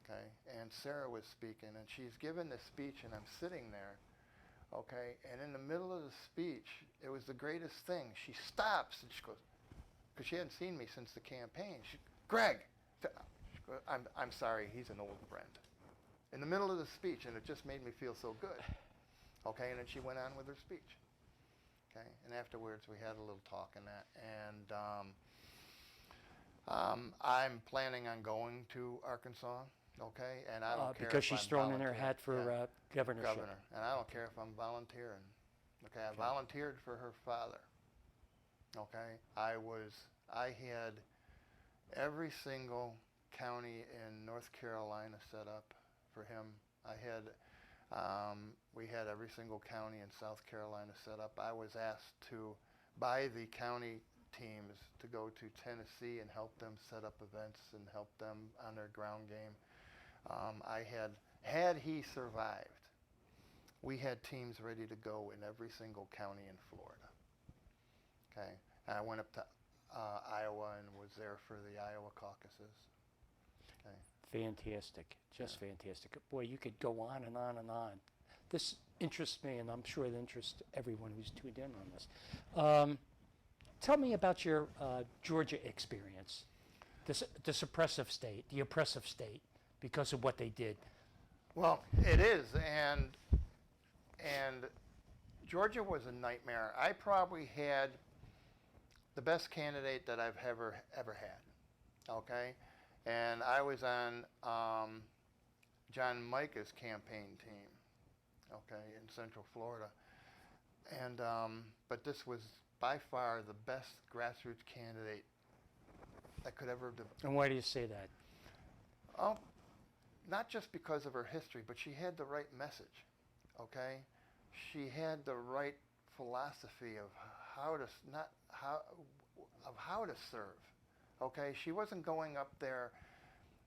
Speaker 2: okay, and Sarah was speaking, and she's given the speech, and I'm sitting there, okay, and in the middle of the speech, it was the greatest thing. She stops, and she goes, because she hadn't seen me since the campaign. Greg, I'm sorry, he's an old friend. In the middle of the speech, and it just made me feel so good. Okay, and then she went on with her speech. Okay, and afterwards we had a little talk and that, and I'm planning on going to Arkansas. Okay, and I don't care
Speaker 1: because
Speaker 2: if
Speaker 1: she's
Speaker 2: I'm
Speaker 1: thrown in her
Speaker 2: volunteering.
Speaker 1: hat for governorship.
Speaker 2: Governor, and I don't care if I'm volunteering. Okay, I volunteered for her father. Okay, I had every single county in North Carolina set up for him. We had every single county in South Carolina set up. I was asked by the county teams to go to Tennessee and help them set up events and help them on their ground game. Had he survived, we had teams ready to go in every single county in Florida. Okay, and I went up to Iowa and was there for the Iowa caucuses. Okay.
Speaker 1: Fantastic, just fantastic. Boy, you could go on and on and on. This interests me, and I'm sure it interests everyone who's tuned in on this. Tell me about your Georgia experience, the oppressive state, because of what they did.
Speaker 2: Well, it is, and Georgia was a nightmare. I probably had the best candidate that I've ever had. Okay, and I was on John Micah's campaign team. Okay, in Central Florida, and but this was by far the best grassroots candidate that could ever develop.
Speaker 1: And why do you say that?
Speaker 2: Oh, not just because of her history, but she had the right message. Okay, she had the right philosophy of how to serve. Okay, she wasn't going up there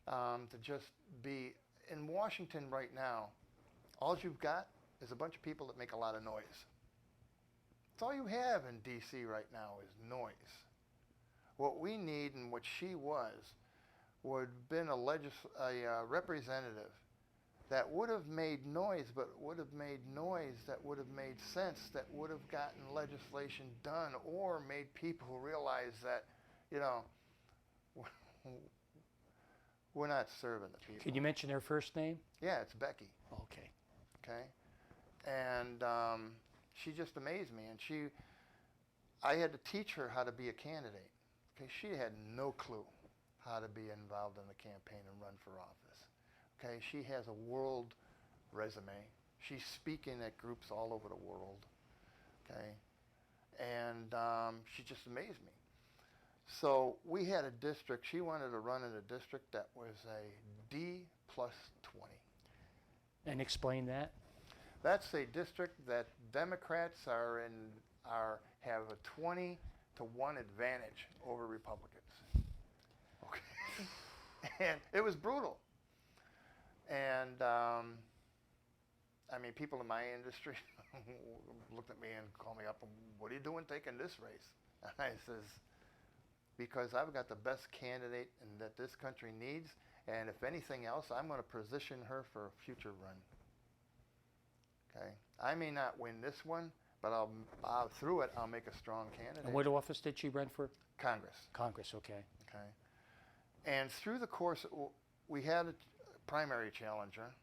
Speaker 2: to just be in Washington right now. All you've got is a bunch of people that make a lot of noise. That's all you have in D.C. right now is noise. What we need, and what she would have been a representative that would have made noise, but would have made noise that would have made sense, that would have gotten legislation done or made people realize that, you know, we're not serving the people.
Speaker 1: Can you mention her first name?
Speaker 2: Yeah, it's Becky.
Speaker 1: Okay.
Speaker 2: Okay, and she just amazed me. And I had to teach her how to be a candidate. Okay, she had no clue how to be involved in the campaign and run for office. Okay, she has a world resume. She's speaking at groups all over the world. Okay, and she just amazed me. So we had a district. She wanted to run in a district that was a D plus 20.
Speaker 1: And explain that.
Speaker 2: That's a district that Democrats have a 20 to 1 advantage over Republicans. Okay. And it was brutal. And I mean, people in my industry looked at me and called me up, what are you doing taking this race? And I says, because I've got the best candidate that this country needs, and if anything else, I'm going to position her for a future run. Okay, I may not win this one, but I'll through it, I'll make a strong candidate.
Speaker 1: And what office did she run for?
Speaker 2: Congress.
Speaker 1: Congress, okay.
Speaker 2: Okay, and through the course, we had a primary challenger.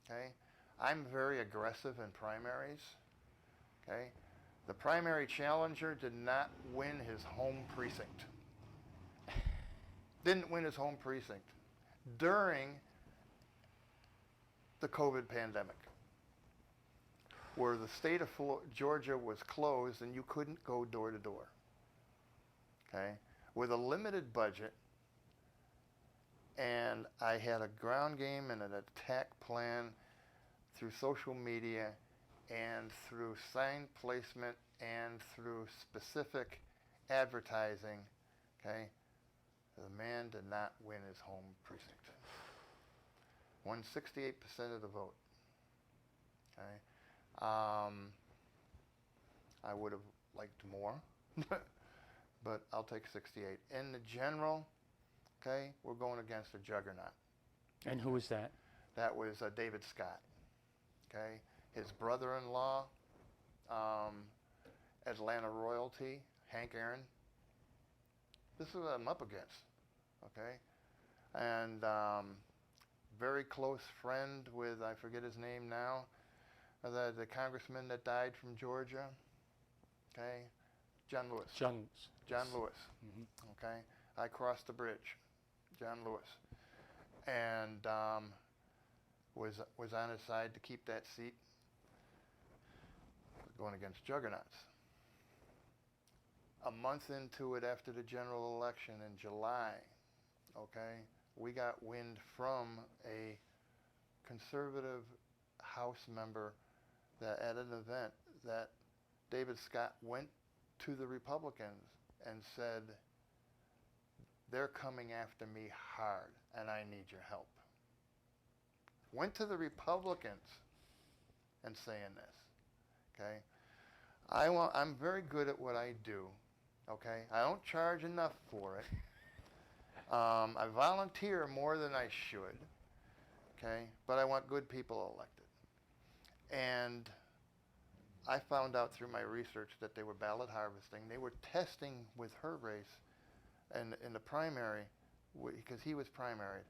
Speaker 2: Okay, I'm very aggressive in primaries. Okay, the primary challenger did not win his home precinct. Didn't win his home precinct during the COVID pandemic, where the state of Georgia was closed and you couldn't go door to door. Okay, with a limited budget, and I had a ground game and an attack plan through social media and through sign placement and through specific advertising. Okay, the man did not win his home precinct. Won 68% of the vote. Okay. I would have liked more, but I'll take 68. In the general, okay, we're going against a juggernaut.
Speaker 1: And who was that?
Speaker 2: That was David Scott. Okay, his brother-in-law, Atlanta royalty, Hank Aaron. This is what I'm up against. Okay, and very close friend with, I forget his name now, the congressman that died from Georgia. Okay, John Lewis. John Lewis.
Speaker 1: Mm-hmm.
Speaker 2: Okay, I crossed the bridge. John Lewis, and was on his side to keep that seat. Going against juggernauts. A month into it, after the general election in July, okay, we got wind from a conservative House member that at an event that David Scott went to the Republicans and said, they're coming after me hard and I need your help. Went to the Republicans and saying this, okay? I'm very good at what I do, okay? I don't charge enough for it. I volunteer more than I should, okay? But I want good people elected. And I found out through my research that they were ballot harvesting. They were testing with her race and in the primary, because he was primaried,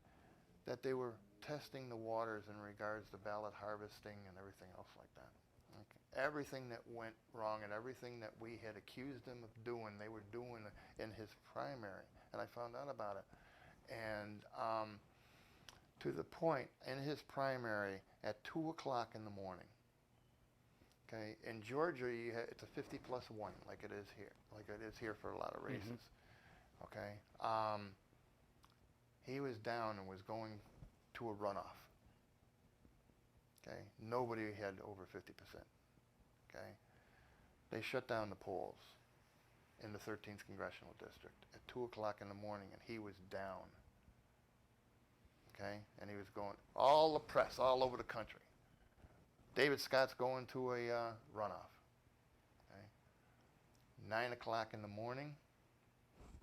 Speaker 2: that they were testing the waters in regards to ballot harvesting and everything else like that. Okay. Everything that went wrong and everything that we had accused them of doing, they were doing in his primary. And I found out about it. And to the point, in his primary, at 2 o'clock in the morning, okay, in Georgia, it's a 50+1, like it is here for a lot of races. Mm-hmm. Okay, he was down and was going to a runoff. Okay, nobody had over 50%. Okay, they shut down the polls in the 13th congressional district at 2 o'clock in the morning, and he was down. Okay, and he was going, all the press all over the country. David Scott's going to a runoff. Okay, 9 o'clock in the morning,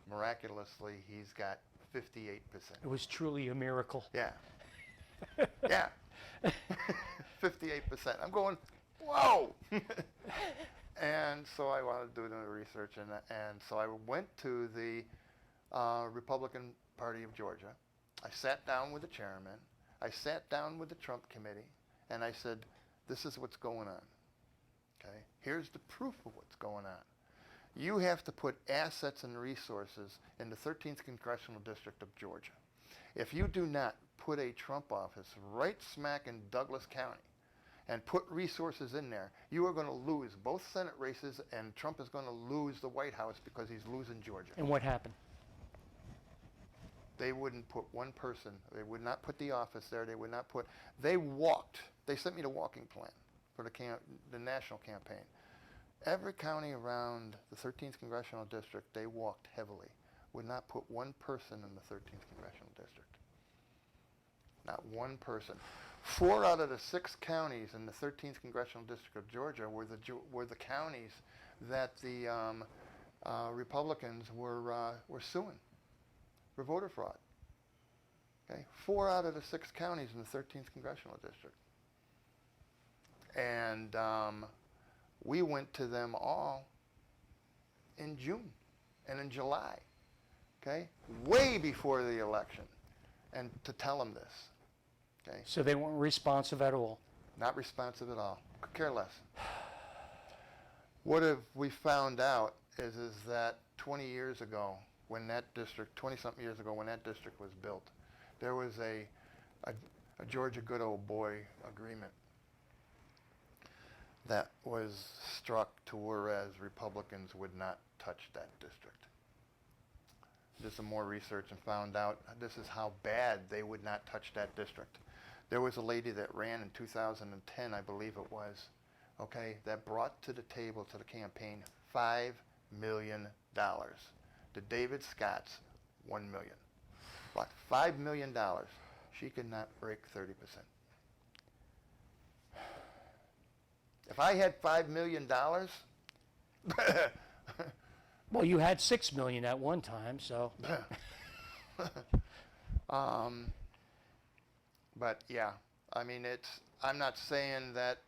Speaker 2: miraculously, he's got 58%.
Speaker 1: It was truly a miracle.
Speaker 2: Yeah. Yeah. 58%. I'm going, whoa! And so I wanted to do the research, and so I went to the Republican Party of Georgia. I sat down with the chairman. I sat down with the Trump committee, and I said, this is what's going on. Okay? Here's the proof of what's going on. You have to put assets and resources in the 13th Congressional District of Georgia. If you do not put a Trump office right smack in Douglas County and put resources in there, you are going to lose both Senate races, and Trump is going to lose the White House because he's losing Georgia.
Speaker 1: And what happened?
Speaker 2: They wouldn't put one person. They would not put the office there. They would not put. They walked. They sent me the walking plan for the national campaign. Every county around the 13th Congressional District, they walked heavily. Would not put one person in the 13th Congressional District. Not one person. 4 out of the 6 counties in the 13th Congressional District of Georgia were the counties that the Republicans were suing for voter fraud. Okay, 4 out of the 6 counties in the 13th Congressional District. And we went to them all in June and in July, okay, way before the election, and to tell them this. Okay.
Speaker 1: So they weren't responsive at all?
Speaker 2: Not responsive at all. Could care less. What have we found out is that 20 years ago, when that district, 20-something years ago, when that district was built, there was a Georgia good old boy agreement that was struck to whereas Republicans would not touch that district. Did some more research and found out this is how bad they would not touch that district. There was a lady that ran in 2010, I believe it was, okay, that brought to the table, to the campaign, $5 million. To David Scott's $1 million. Brought $5 million. She could not break 30%. If I had $5 million,
Speaker 1: Well, you had $6 million at one time, so.
Speaker 2: But yeah, I mean, I'm not saying that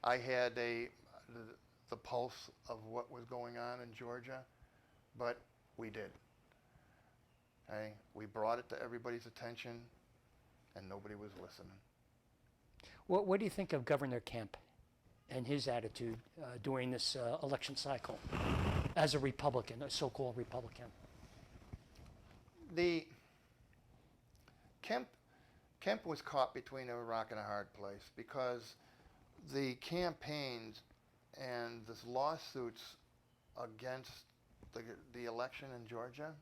Speaker 2: I had the pulse of what was going on in Georgia, but we did. Okay? We brought it to everybody's attention, and nobody was listening.
Speaker 1: What do you think of Governor Kemp and his attitude during this election cycle as a Republican, a so-called Republican?
Speaker 2: The Kemp was caught between a rock and a hard place because the campaigns and the lawsuits against the election in Georgia,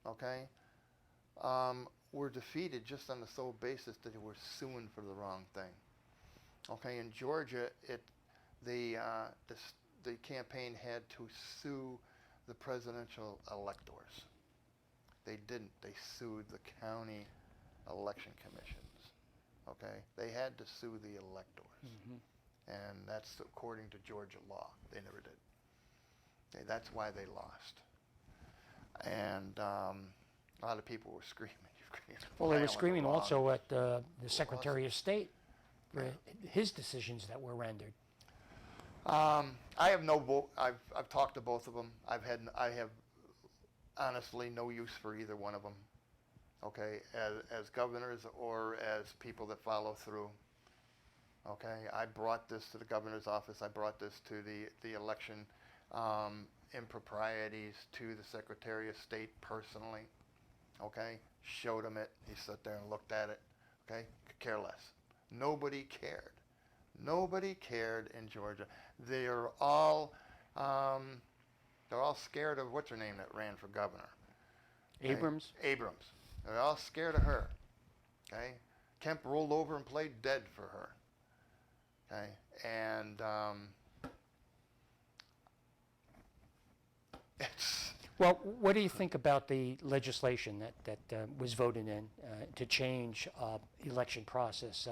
Speaker 2: okay, were defeated just on the sole basis that they were suing for the wrong thing. Okay, in Georgia, the campaign had to sue the presidential electors. They didn't. They sued the county election commissions. Okay, they had to sue the electors, and that's according to Georgia law. They never did. Okay, that's why they lost. And a lot of people were screaming.
Speaker 1: Well, they were screaming also at the Secretary of State for his decisions that were rendered.
Speaker 2: I have no vote. I've talked to both of them. I have honestly no use for either one of them. Okay, as governors or as people that follow through. Okay, I brought this to the governor's office. I brought this to the election improprieties to the Secretary of State personally. Okay, showed him it. He sat there and looked at it. Okay, could care less. Nobody cared. Nobody cared in Georgia. They're all scared of what's her name that ran for governor.
Speaker 1: Abrams?
Speaker 2: Okay? Abrams. They're all scared of her. Okay, Kemp rolled over and played dead for her. Okay, and it's.
Speaker 1: Well, what do you think about the legislation that was voted in to change election process?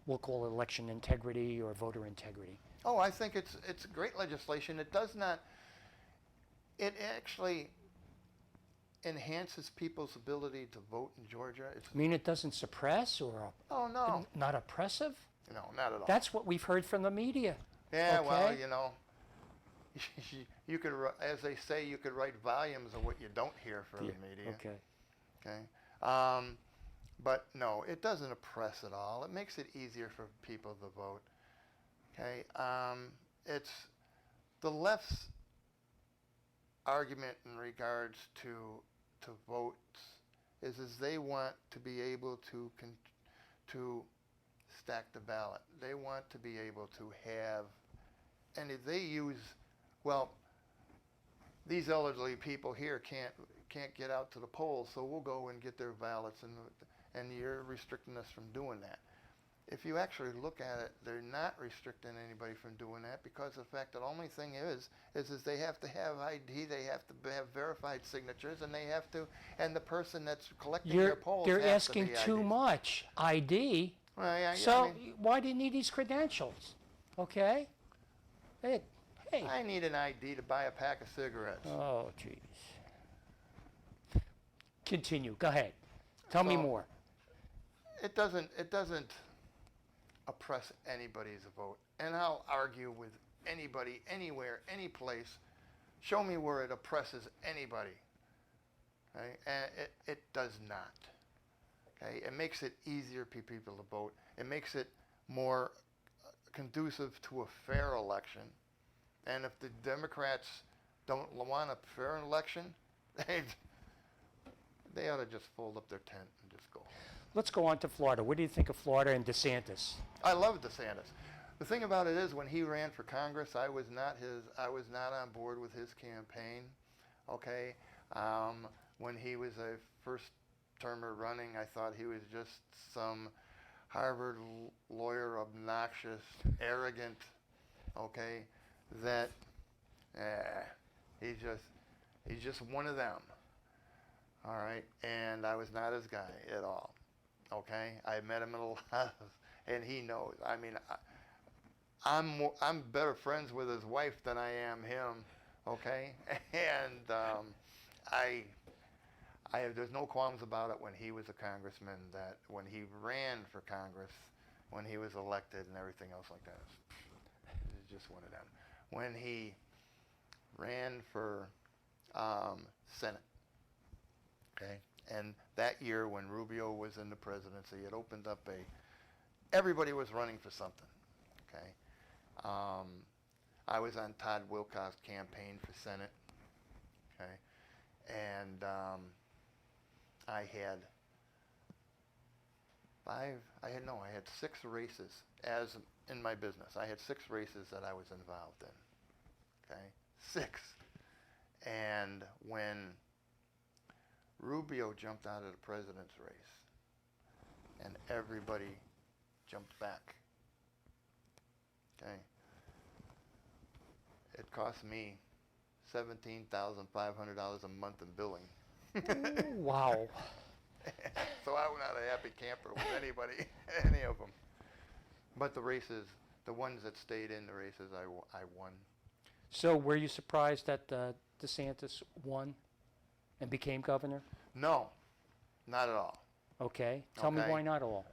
Speaker 1: We'll call it election integrity or voter integrity.
Speaker 2: Oh, I think it's great legislation. It does not. It actually enhances people's ability to vote in Georgia? It's,
Speaker 1: I mean, it doesn't suppress or
Speaker 2: oh, no.
Speaker 1: not oppressive?
Speaker 2: No, not at all.
Speaker 1: That's what we've heard from the media.
Speaker 2: Yeah, well,
Speaker 1: Okay.
Speaker 2: you know, you could, as they say, you could write volumes of what you don't hear from the media.
Speaker 1: Okay.
Speaker 2: Okay. But no, it doesn't oppress at all. It makes it easier for people to vote. Okay. It's the left's argument in regards to votes is they want to be able to stack the ballot. They want to be able to have, and if they use, well, these elderly people here can't get out to the polls, so we'll go and get their ballots, and you're restricting us from doing that. If you actually look at it, they're not restricting anybody from doing that, because the fact that the only thing is they have to have ID, they have to have verified signatures, and they have to, and the person that's collecting their polls
Speaker 1: They're
Speaker 2: has to
Speaker 1: asking
Speaker 2: be
Speaker 1: too
Speaker 2: ID'd.
Speaker 1: much ID.
Speaker 2: Well, yeah,
Speaker 1: So
Speaker 2: I mean,
Speaker 1: why do you need these credentials? Okay. Hey.
Speaker 2: I need an ID to buy a pack of cigarettes.
Speaker 1: Oh, jeez. Continue. Go ahead. Tell me
Speaker 2: So-
Speaker 1: more.
Speaker 2: It doesn't oppress anybody's vote, and I'll argue with anybody, anywhere, any place. Show me where it oppresses anybody. Okay? And it does not. Okay? It makes it easier for people to vote. It makes it more conducive to a fair election. And if the Democrats don't want a fair election, they ought to just fold up their tent and just go home.
Speaker 1: Let's go on to Florida. What do you think of Florida and DeSantis?
Speaker 2: I love DeSantis. The thing about it is, when he ran for Congress, I was not on board with his campaign. Okay, when he was a first termer running, I thought he was just some Harvard lawyer, obnoxious, arrogant. Okay, that he's just one of them. All right, and I was not his guy at all. Okay, I met him in a lot of, and he knows. I mean, I'm better friends with his wife than I am him. Okay, and there's no qualms about it when he was a congressman, that when he ran for Congress, when he was elected and everything else like that. He's just one of them. When he ran for Senate, okay, and that year when Rubio was in the presidency, it opened up everybody was running for something, okay. I was on Todd Wilcox's campaign for Senate, okay, and I had 6 races as in my business. I had 6 races that I was involved in, okay, 6. And when Rubio jumped out of the president's race, and everybody jumped back, okay, it cost me $17,500 a month in billing.
Speaker 1: Ooh, wow.
Speaker 2: So I'm not a happy camper with anybody, any of them. But the races, the ones that stayed in the races, I won.
Speaker 1: So were you surprised that DeSantis won and became governor?
Speaker 2: No, not at all.
Speaker 1: Okay. Tell me
Speaker 2: Okay.
Speaker 1: why not all.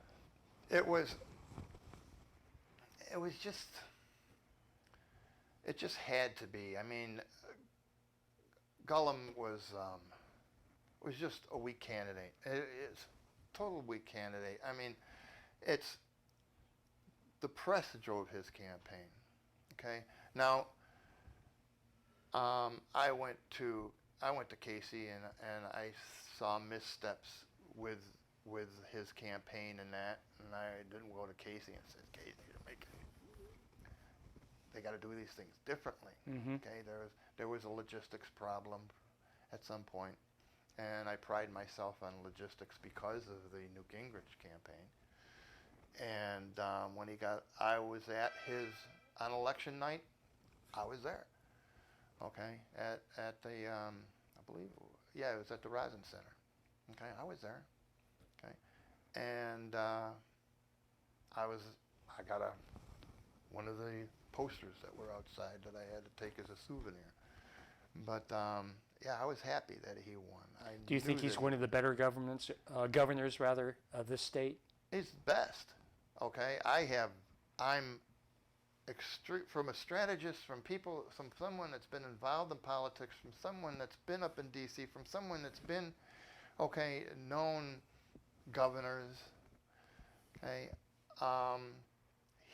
Speaker 2: It just had to be. I mean, Gullum was just a weak candidate. It's a total weak candidate. I mean, it's the press drove his campaign. Okay. Now, I went to Casey and I saw missteps with his campaign and that, and I didn't go to Casey and said, Casey, they got to do these things differently.
Speaker 1: Mm-hmm.
Speaker 2: Okay, there was a logistics problem at some point, and I pride myself on logistics because of the Newt Gingrich campaign. And I was at on election night, I was there. Okay, at the I believe, yeah, it was at the Rosen Center. Okay, I was there. Okay, and I got one of the posters that were outside that I had to take as a souvenir. But yeah, I was happy that he won. I
Speaker 1: Do you think
Speaker 2: knew
Speaker 1: he's
Speaker 2: that
Speaker 1: one of the better governors rather, of this state?
Speaker 2: he's the best. Okay, I'm from a strategist, from people, from someone that's been involved in politics, from someone that's been up in D.C., from someone that's been, okay, known governors. Okay,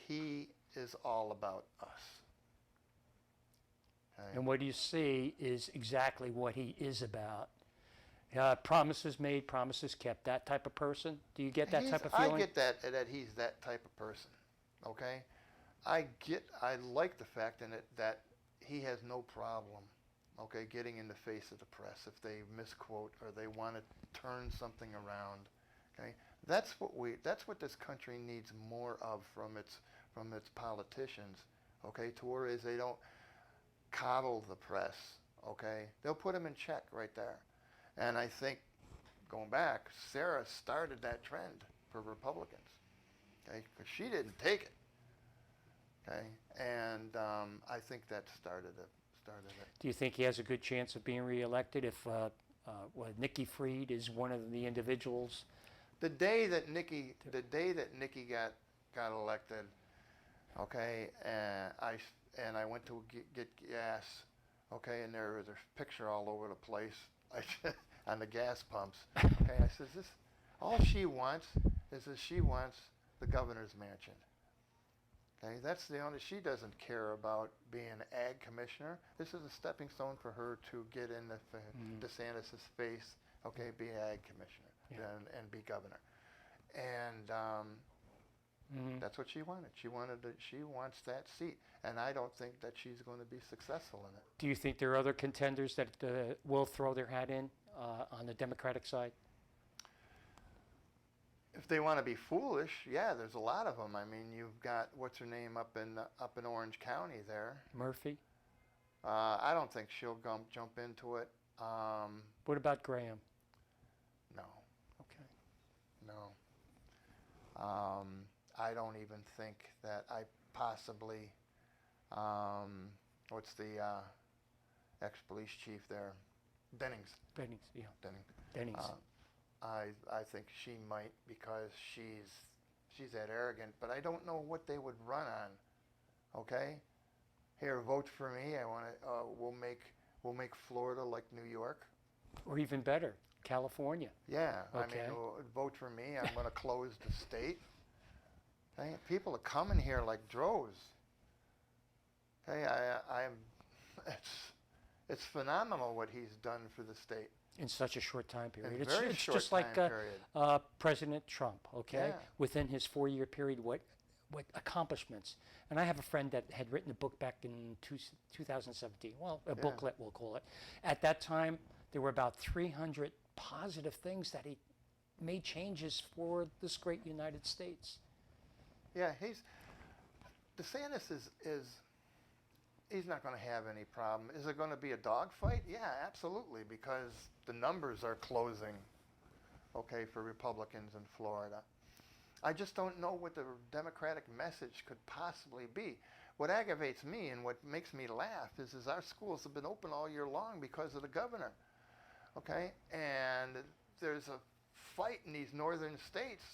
Speaker 2: he is all about us. Okay?
Speaker 1: And what you see is exactly what he is about. Promises made, promises kept. That type of person. Do you get that type of feeling?
Speaker 2: I get that he's that type of person. Okay, I like the fact in it that he has no problem, okay, getting in the face of the press if they misquote or they want to turn something around. Okay, that's what this country needs more of from its politicians. Okay, to whereas they don't coddle the press. Okay, they'll put them in check right there. And I think, going back, Sarah started that trend for Republicans. Okay, because she didn't take it. Okay, and I think that started it.
Speaker 1: Do you think he has a good chance of being reelected if Nikki Fried is one of the individuals?
Speaker 2: The day that Nikki got elected, okay, and I went to get gas, okay, and there was a picture all over the place on the gas pumps. Okay, I says, all she wants is that she wants the governor's mansion. Okay, that's the only. She doesn't care about being ag commissioner. This is a stepping stone for her to get in DeSantis' face. Okay, be ag commissioner and be governor, and that's what she wanted. She wants that seat, and I don't think that she's going to be successful in it.
Speaker 1: Do you think there are other contenders that will throw their hat in on the Democratic side?
Speaker 2: If they want to be foolish, yeah, there's a lot of them. I mean, you've got what's her name up in Orange County there.
Speaker 1: Murphy.
Speaker 2: I don't think she'll jump into it.
Speaker 1: What about Graham?
Speaker 2: No.
Speaker 1: Okay.
Speaker 2: No. I don't even think that I possibly. What's the ex-police chief there? Dennings.
Speaker 1: Dennings, yeah.
Speaker 2: Dennings. I think she might because she's that arrogant, but I don't know what they would run on. Okay, here, vote for me. I want to. We'll make Florida like New York,
Speaker 1: or even better, California.
Speaker 2: Yeah,
Speaker 1: okay.
Speaker 2: I mean, vote for me. I'm going to close the state. Okay? People are coming here like droves. Okay, it's phenomenal what he's done for the state.
Speaker 1: In such a short time period.
Speaker 2: It's
Speaker 1: just like President Trump, okay?
Speaker 2: Yeah.
Speaker 1: Within his 4-year period, what accomplishments. And I have a friend that had written a book back in 2017, well, a booklet we'll call it. At that time, there were about 300 positive things that he made changes for this great United States.
Speaker 2: Yeah, DeSantis is he's not going to have any problem. Is it going to be a dogfight? Yeah, absolutely, because the numbers are closing, okay, for Republicans in Florida. I just don't know what the Democratic message could possibly be. What aggravates me and what makes me laugh is our schools have been open all year long because of the governor, okay? And there's a fight in these northern states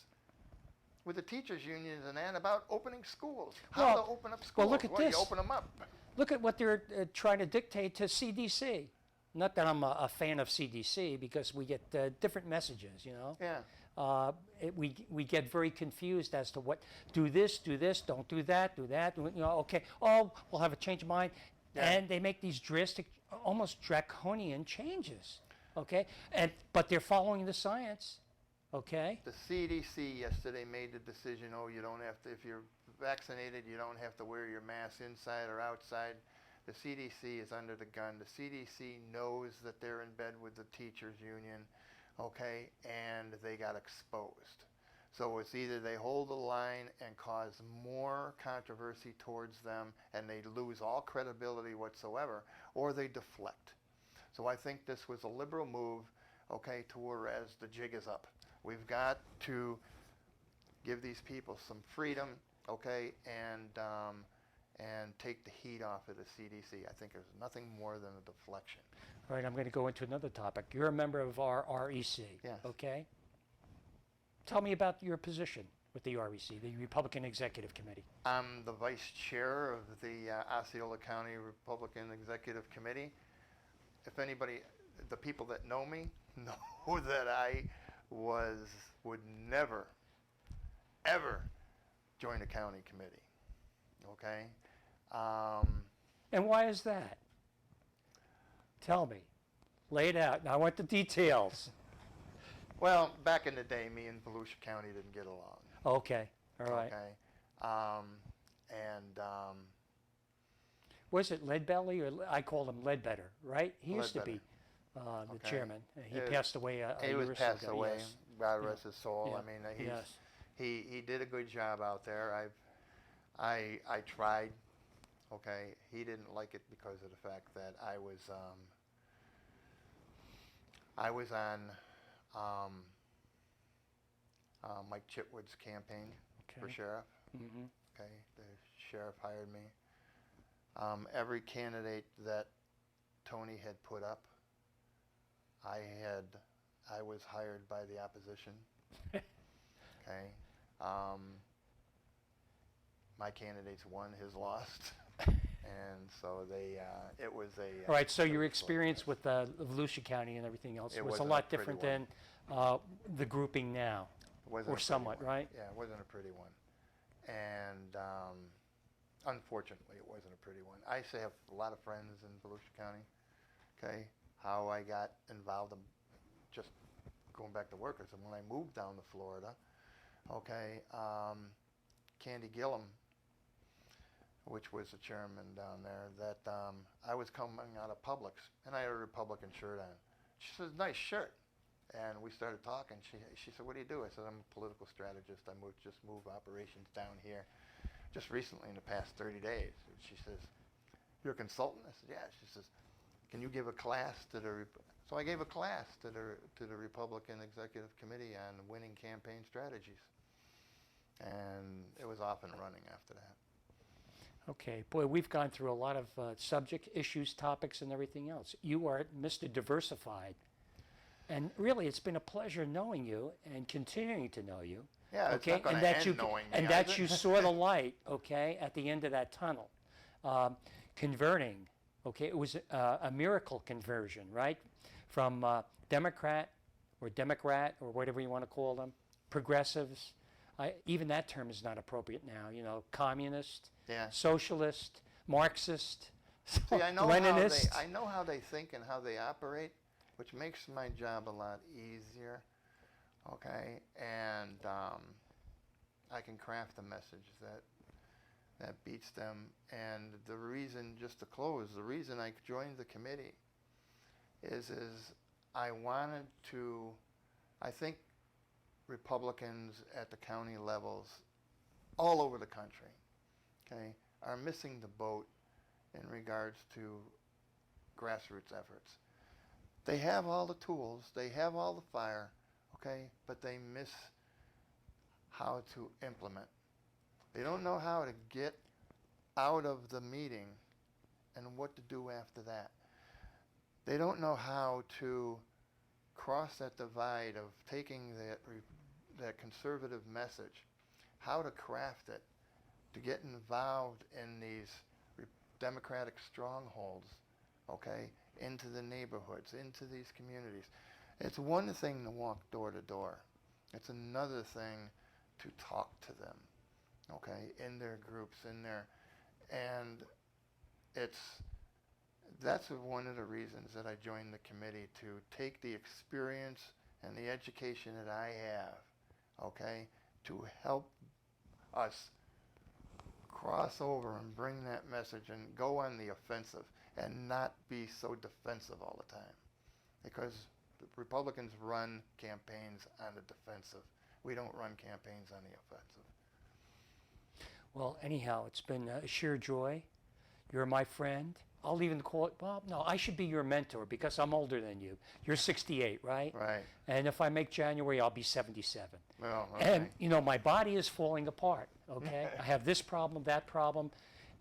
Speaker 2: with the teachers' unions and about opening schools. How to open up schools?
Speaker 1: Well, look at this.
Speaker 2: You open them up.
Speaker 1: Look at what they're trying to dictate to CDC. Not that I'm a fan of CDC because we get different messages, you know.
Speaker 2: Yeah.
Speaker 1: We get very confused as to what, do this, don't do that, you know, okay, oh, we'll have a change of mind. Yeah. And they make these drastic, almost draconian changes, okay? But they're following the science, okay?
Speaker 2: The CDC yesterday made the decision, you don't have to, if you're vaccinated, you don't have to wear your mask inside or outside. The CDC is under the gun. The CDC knows that they're in bed with the teachers union, okay, and they got exposed. So it's either they hold the line and cause more controversy towards them and they lose all credibility whatsoever, or they deflect. So I think this was a liberal move, okay, to whereas the jig is up. We've got to give these people some freedom, okay, and and take the heat off of the CDC. I think it was nothing more than a deflection.
Speaker 1: All right, I'm going to go into another topic. You're a member of our REC,
Speaker 2: Yes.
Speaker 1: okay? Tell me about your position with the REC, the Republican Executive Committee.
Speaker 2: I'm the vice chair of the Osceola County Republican Executive Committee. If anybody, the people that know me, know that I would never, ever join a county committee. Okay?
Speaker 1: And why is that? Tell me. Lay it out. Now I want the details.
Speaker 2: Well, back in the day, me and Volusia County didn't get along.
Speaker 1: Okay, all right.
Speaker 2: Okay?
Speaker 1: Was it Leadbelly, or I called him Ledbetter, right? He used to be the
Speaker 2: Okay.
Speaker 1: chairman. He
Speaker 2: It-
Speaker 1: passed away a
Speaker 2: He
Speaker 1: year
Speaker 2: was
Speaker 1: or so
Speaker 2: passed
Speaker 1: ago.
Speaker 2: away.
Speaker 1: Yes.
Speaker 2: God
Speaker 1: Yeah.
Speaker 2: rest his soul.
Speaker 1: Yeah.
Speaker 2: I mean,
Speaker 1: Yes.
Speaker 2: he did a good job out there. I tried. Okay, he didn't like it because of the fact that I was on Mike Chitwood's campaign for
Speaker 1: Okay.
Speaker 2: sheriff.
Speaker 1: Mm-hmm.
Speaker 2: Okay, the sheriff hired me. Every candidate that Tony had put up, I was hired by the opposition. Okay, my candidates won, his lost, and so it was a.
Speaker 1: All right, so
Speaker 2: it
Speaker 1: your
Speaker 2: was a
Speaker 1: experience
Speaker 2: slugfest.
Speaker 1: with Volusia County and everything else
Speaker 2: It
Speaker 1: was a
Speaker 2: wasn't a
Speaker 1: lot
Speaker 2: pretty
Speaker 1: different
Speaker 2: one.
Speaker 1: than the grouping now,
Speaker 2: It wasn't a
Speaker 1: or
Speaker 2: pretty
Speaker 1: somewhat,
Speaker 2: one.
Speaker 1: right?
Speaker 2: Yeah, it wasn't a pretty one, and unfortunately, it wasn't a pretty one. I used to have a lot of friends in Volusia County. Okay, how I got involved in just going back to workers, and when I moved down to Florida, okay, Candy Gillum, which was the chairman down there, that I was coming out of Publix, and I had a Republican shirt on. She says, "Nice shirt." And we started talking. She said, "What do you do?" I said, "I'm a political strategist. I just moved operations down here just recently in the past 30 days." She says, "You're a consultant?" I said, "Yeah." She says, "Can you give a class to the..." So I gave a class to the Republican Executive Committee on winning campaign strategies. And it was off and running after that.
Speaker 1: Okay, boy, we've gone through a lot of subject issues, topics, and everything else. You are Mr. Diversified. And really, it's been a pleasure knowing you and continuing to know you.
Speaker 2: Yeah, it's
Speaker 1: okay,
Speaker 2: not going
Speaker 1: and
Speaker 2: to
Speaker 1: that
Speaker 2: end
Speaker 1: you
Speaker 2: knowing me,
Speaker 1: and
Speaker 2: is
Speaker 1: that
Speaker 2: it?
Speaker 1: you saw the light, okay, at the end of that tunnel, converting. Okay, it was a miracle conversion, right, from Democrat or whatever you want to call them, progressives. Even that term is not appropriate now. You know, communist,
Speaker 2: Yeah.
Speaker 1: socialist, Marxist,
Speaker 2: See, I know
Speaker 1: Leninist.
Speaker 2: I know how they think and how they operate, which makes my job a lot easier. Okay, and I can craft a message that beats them. And the reason, just to close, the reason I joined the committee is I wanted to. I think Republicans at the county levels, all over the country, okay, are missing the boat in regards to grassroots efforts. They have all the tools, they have all the fire, okay, but they miss how to implement. They don't know how to get out of the meeting and what to do after that. They don't know how to cross that divide of taking that conservative message, how to craft it, to get involved in these democratic strongholds, okay, into the neighborhoods, into these communities. It's one thing to walk door to door. It's another thing to talk to them, okay, in their groups, and that's one of the reasons that I joined the committee, to take the experience and the education that I have, okay, to help us cross over and bring that message and go on the offensive and not be so defensive all the time. Because the Republicans run campaigns on the defensive. We don't run campaigns on the offensive.
Speaker 1: Well, anyhow, it's been a sheer joy. You're my friend. I'll even call it, well, no, I should be your mentor because I'm older than you. You're 68, right?
Speaker 2: Right.
Speaker 1: And if I make January, I'll be 77.
Speaker 2: Well, okay.
Speaker 1: And, you know, my body is falling apart, okay? I have this problem, that problem,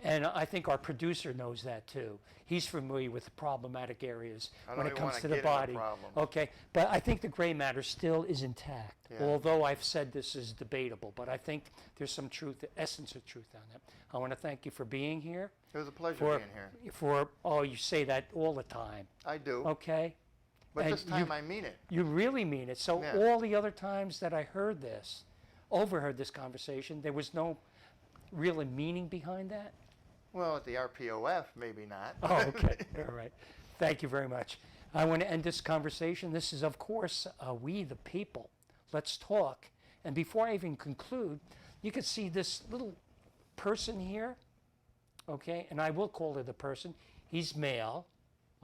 Speaker 1: And I think our producer knows that too. He's familiar with the problematic areas
Speaker 2: I
Speaker 1: when
Speaker 2: don't
Speaker 1: it
Speaker 2: even
Speaker 1: comes
Speaker 2: wanna
Speaker 1: to the
Speaker 2: get into
Speaker 1: body.
Speaker 2: problems.
Speaker 1: Okay, but I think the gray matter still is intact.
Speaker 2: Yeah.
Speaker 1: Although I've said this is debatable, but I think there's some truth, essence of truth on that. I want to thank you for being here.
Speaker 2: It was a pleasure
Speaker 1: For,
Speaker 2: being here.
Speaker 1: oh, you say that all the time.
Speaker 2: I do,
Speaker 1: Okay,
Speaker 2: but
Speaker 1: and
Speaker 2: this time I mean it.
Speaker 1: you really mean it. So
Speaker 2: Yeah.
Speaker 1: all the other times that I overheard this conversation, there was no real meaning behind that.
Speaker 2: Well, at the RPOF, maybe not.
Speaker 1: Oh, okay. All right. Thank you very much. I want to end this conversation. This is, of course, We the People. Let's talk. And before I even conclude, you can see this little person here, okay? And I will call it a person. He's male,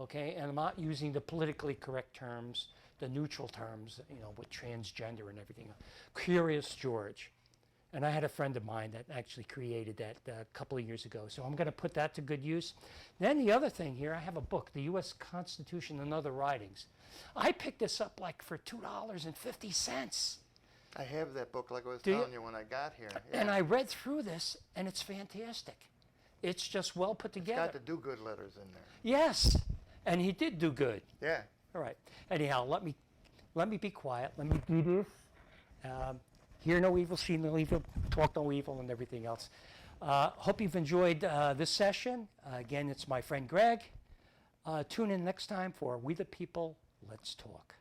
Speaker 1: okay? And I'm not using the politically correct terms, the neutral terms, with transgender and everything. Curious George. And I had a friend of mine that actually created that a couple of years ago. So I'm going to put that to good use. Then the other thing here, I have a book, The U.S. Constitution and Other Writings. I picked this up like for $2.50.
Speaker 2: I have that book like I was
Speaker 1: Do you?
Speaker 2: telling you when I got here.
Speaker 1: And
Speaker 2: Yeah.
Speaker 1: I read through this, and it's fantastic. It's just well put
Speaker 2: It's
Speaker 1: together.
Speaker 2: got the do-good letters in there.
Speaker 1: Yes, and he did do good.
Speaker 2: Yeah.
Speaker 1: All right. Anyhow, let me be quiet. Let me do this. Hear no evil, see no evil, talk no evil, and everything else. Hope you've enjoyed this session. Again, it's my friend Greg. Tune in next time for We the People, Let's Talk.